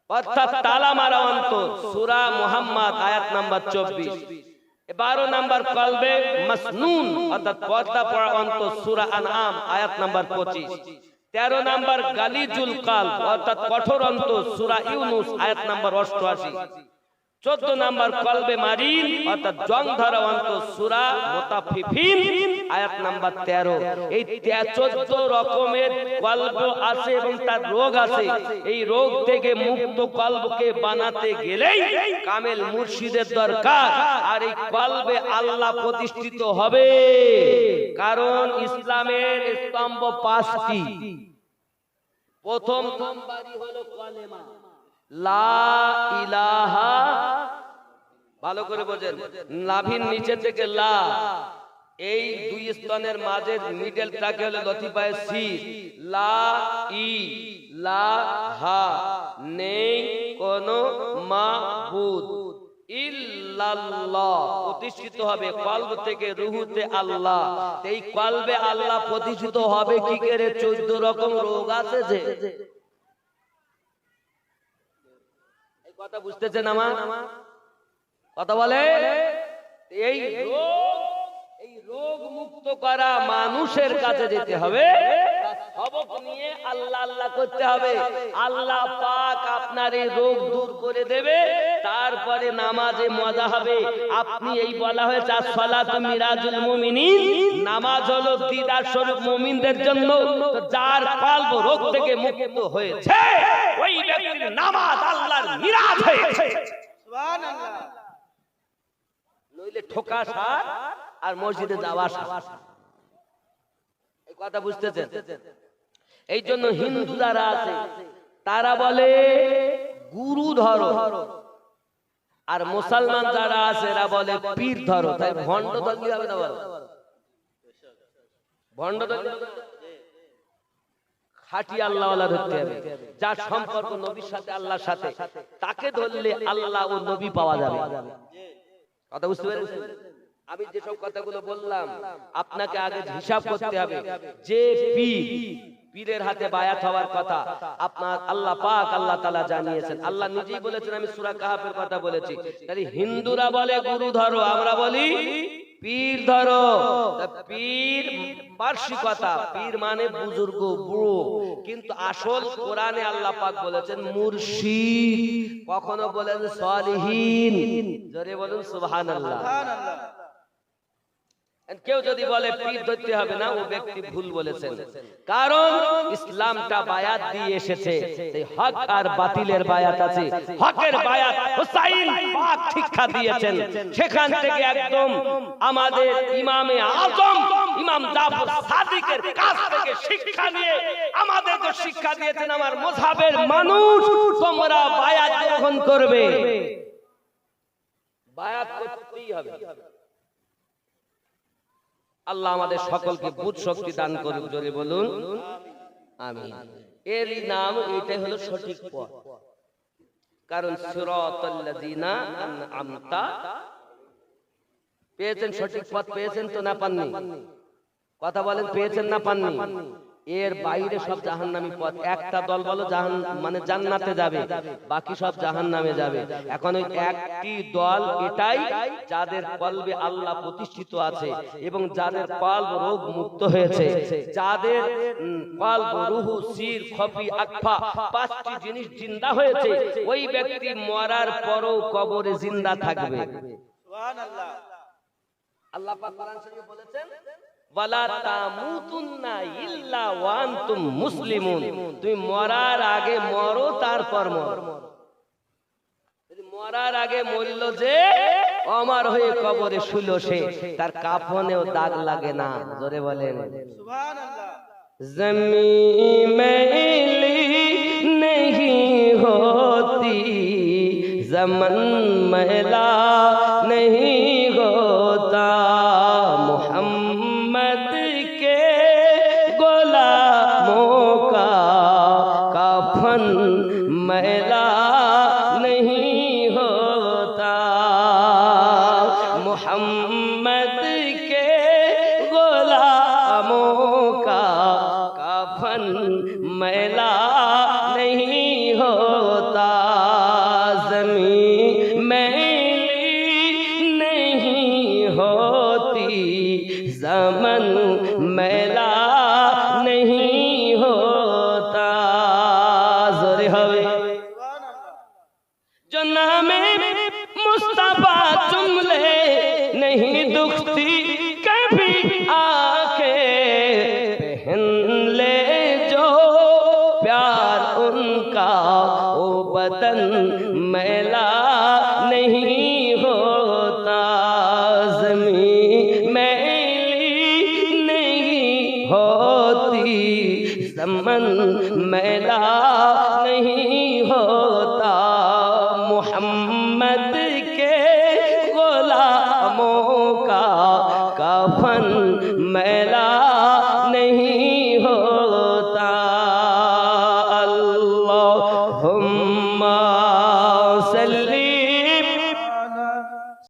অর্থাৎ তালা মারা অন্তর, সূরা মুহাম্মদ আয়াত নাম্বার 24। 12 নাম্বার কলবে মাসনুন অর্থাৎ পর্দা পড়া অন্তর, সূরা আনআম আয়াত নাম্বার 25। 13 নাম্বার গালিজুল কালব অর্থাৎ কঠোর অন্তর, সূরা ইউনূস আয়াত নাম্বার 88। 14 নাম্বার কলবে মারিন অর্থাৎ জং ধরা অন্তর, সূরা মুতাফফিফিন আয়াত নাম্বার 13। এই 14 রকমের কলব আছে এবং তার রোগ আছে। এই রোগ থেকে মুক্ত কলবকে বানাতে গেলেই কামেল মুর্শিদের দরকার। আর এই কলবে আল্লাহ প্রতিষ্ঠিত হবে, কারণ ইসলামের স্তম্ভ 5টি। প্রথম নাম্বারই হলো কালেমা লা ইলাহা, ভালো করে বোঝেন, নাভির নিচে থেকে লা, এই দুই স্তনের মাঝে মিডলটাকে হলো লতিফায়ে সির, লা ইলাহা নেই কোনো মাবুদ ইল্লাল্লাহ, প্রতিষ্ঠিত হবে কলব থেকে রুহুতে আল্লাহ। এই কলবে আল্লাহ প্রতিষ্ঠিত হবে কি করে? 14 রকম রোগ আছে যে, কথা বুঝতেছেন আমার কথা বলে? এই রোগ মুক্ত করা মানুষের কাছে যেতে হবে, সবক নিয়ে আল্লাহ আল্লাহ করতে হবে। আল্লাহ পাক আপনার এই রোগ দূর করে দেবে, তারপরে নামাজে মজা হবে। আপনি এই বলা হয়েছে as-সালাতু মিরাজুল মুমিনিন, নামাজ হলো দিদার স্বরূপ মুমিনদের জন্য। তো যার কলব রোগ থেকে মুক্ত হয়েছে ওই ব্যক্তির নামাজ আল্লাহর মিরাজ হয়েছে, সুবহানাল্লাহ। নইলে ঠোকা সার আর মসজিদে যাওয়া সার, এই কথা বুঝতেছেন? এই জন্য হিন্দু যারা আছে তারা বলে গুরু ধরো, আর মুসলমান যারা আছে এরা বলে পীর ধরো। তাই ভণ্ড ধরলে হবে না? বলো ভণ্ড ধরলে খাঁটি আল্লাহওয়ালা ধরতে হবে, যার সম্পর্ক নবীর সাথে আল্লাহর সাথে, তাকে ধরলে আল্লাহ ও নবী পাওয়া যাবে। কথা বুঝতে পেরেছেন? আমি যেসব কথাগুলো বললাম আপনাকে আগে হিসাব করতে হবে। যে পীরের হাতে বায়াত হওয়ার কথা আপনার আল্লাহ পাক আল্লাহ তাআলা জানিয়েছেন, আল্লাহ নিজেই বলেছেন। আমি সূরা কাহাফের কথা বলেছি। তাই হিন্দুরা বলে গুরু ধরো, আমরা বলি পীর ধরো। পীর পার্সি কথা, পীর মানে বুজুর্গ, বুড়ো, কিন্তু আসল কোরআনে আল্লাহ পাক বলেছেন মুর্শিদ, কখনো বলেন সালিহিন। জোরে বলুন সুবহানাল্লাহ। কেউ যদি বলে পীর ধরতে হবে না, ও ব্যক্তি ভুল বলেছেন। কারণ ইসলামটা বায়াত দিয়ে এসেছে, হক আর বাতিলের বায়াত আছে। হকের বায়াত হুসাইন পাক শিক্ষা দিয়েছেন, সেখান থেকে একদম আমাদের ইমামে আজম ইমাম জাফর সাদিকের কাছ থেকে শিক্ষা নিয়ে আমাদেরকে শিক্ষা দিয়েছেন, আমার মাযহাবের মানুষ তোমরা বায়াত গ্রহণ করবে, বায়াত করতেই হবে। আল্লাহ আমাদের সকলকে বুঝ শক্তি দান করুন, জোরে বলুন আমিন। এর নাম এটাই হলো সঠিক পথ, কারণ সিরাতাল্লাযিনা আনআমতা পেয়েছেন, সঠিক পথ পেয়েছেন তো না পাননি? কথা বলেন, পেয়েছেন না পাননি? এর বাইরে সব জাহান্নামী পথ। একটা দল বলো মানে জান্নাতে যাবে, বাকি সব জাহান্নামে যাবে। এখন ওই একটি দল এটাই যাদের কলবে আল্লাহ প্রতিষ্ঠিত আছে এবং যাদের কলব রোগ মুক্ত হয়েছে, যাদের কলব রূহ সির খফি আকফা পাঁচটি জিনিস জিন্দা হয়েছে, ওই ব্যক্তি মরার পরও কবরে জিন্দা থাকবে। সুবহানাল্লাহ। আল্লাহ পাক কোরআন শরীফে বলেছেন ওয়ালা তামুতুন্না ইল্লা ওয়া আনতুম মুসলিমুন। তুমি মরার আগে মরো, তারপর মরো। যদি মরার আগে মরল যে অমর হয়ে কবরে শুইল, সে তার কাফনেও দাগ লাগে না। জোরে বলেন সুবহানাল্লাহ। জমিন मैली नहीं होती, ज़मन मैला नहीं होता, मोहम्मद के गुलामों का कफन मैला नहीं होता, मोहम्मद के गुलामों का कफन मैला नहीं होता, ज़मीन मैली नहीं होती, ज़मन मैला नहीं होता। जोरे हवे जो नामे मुस्तफा चुम ले, नहीं दुखती कभी आके, पहन ले जो प्यार उनका, वो बदन मैला नहीं होता, ज़मीन मैली नहीं होती, ज़मन मैला नहीं होता, मोहम्मद के गुलामों का कफन मैला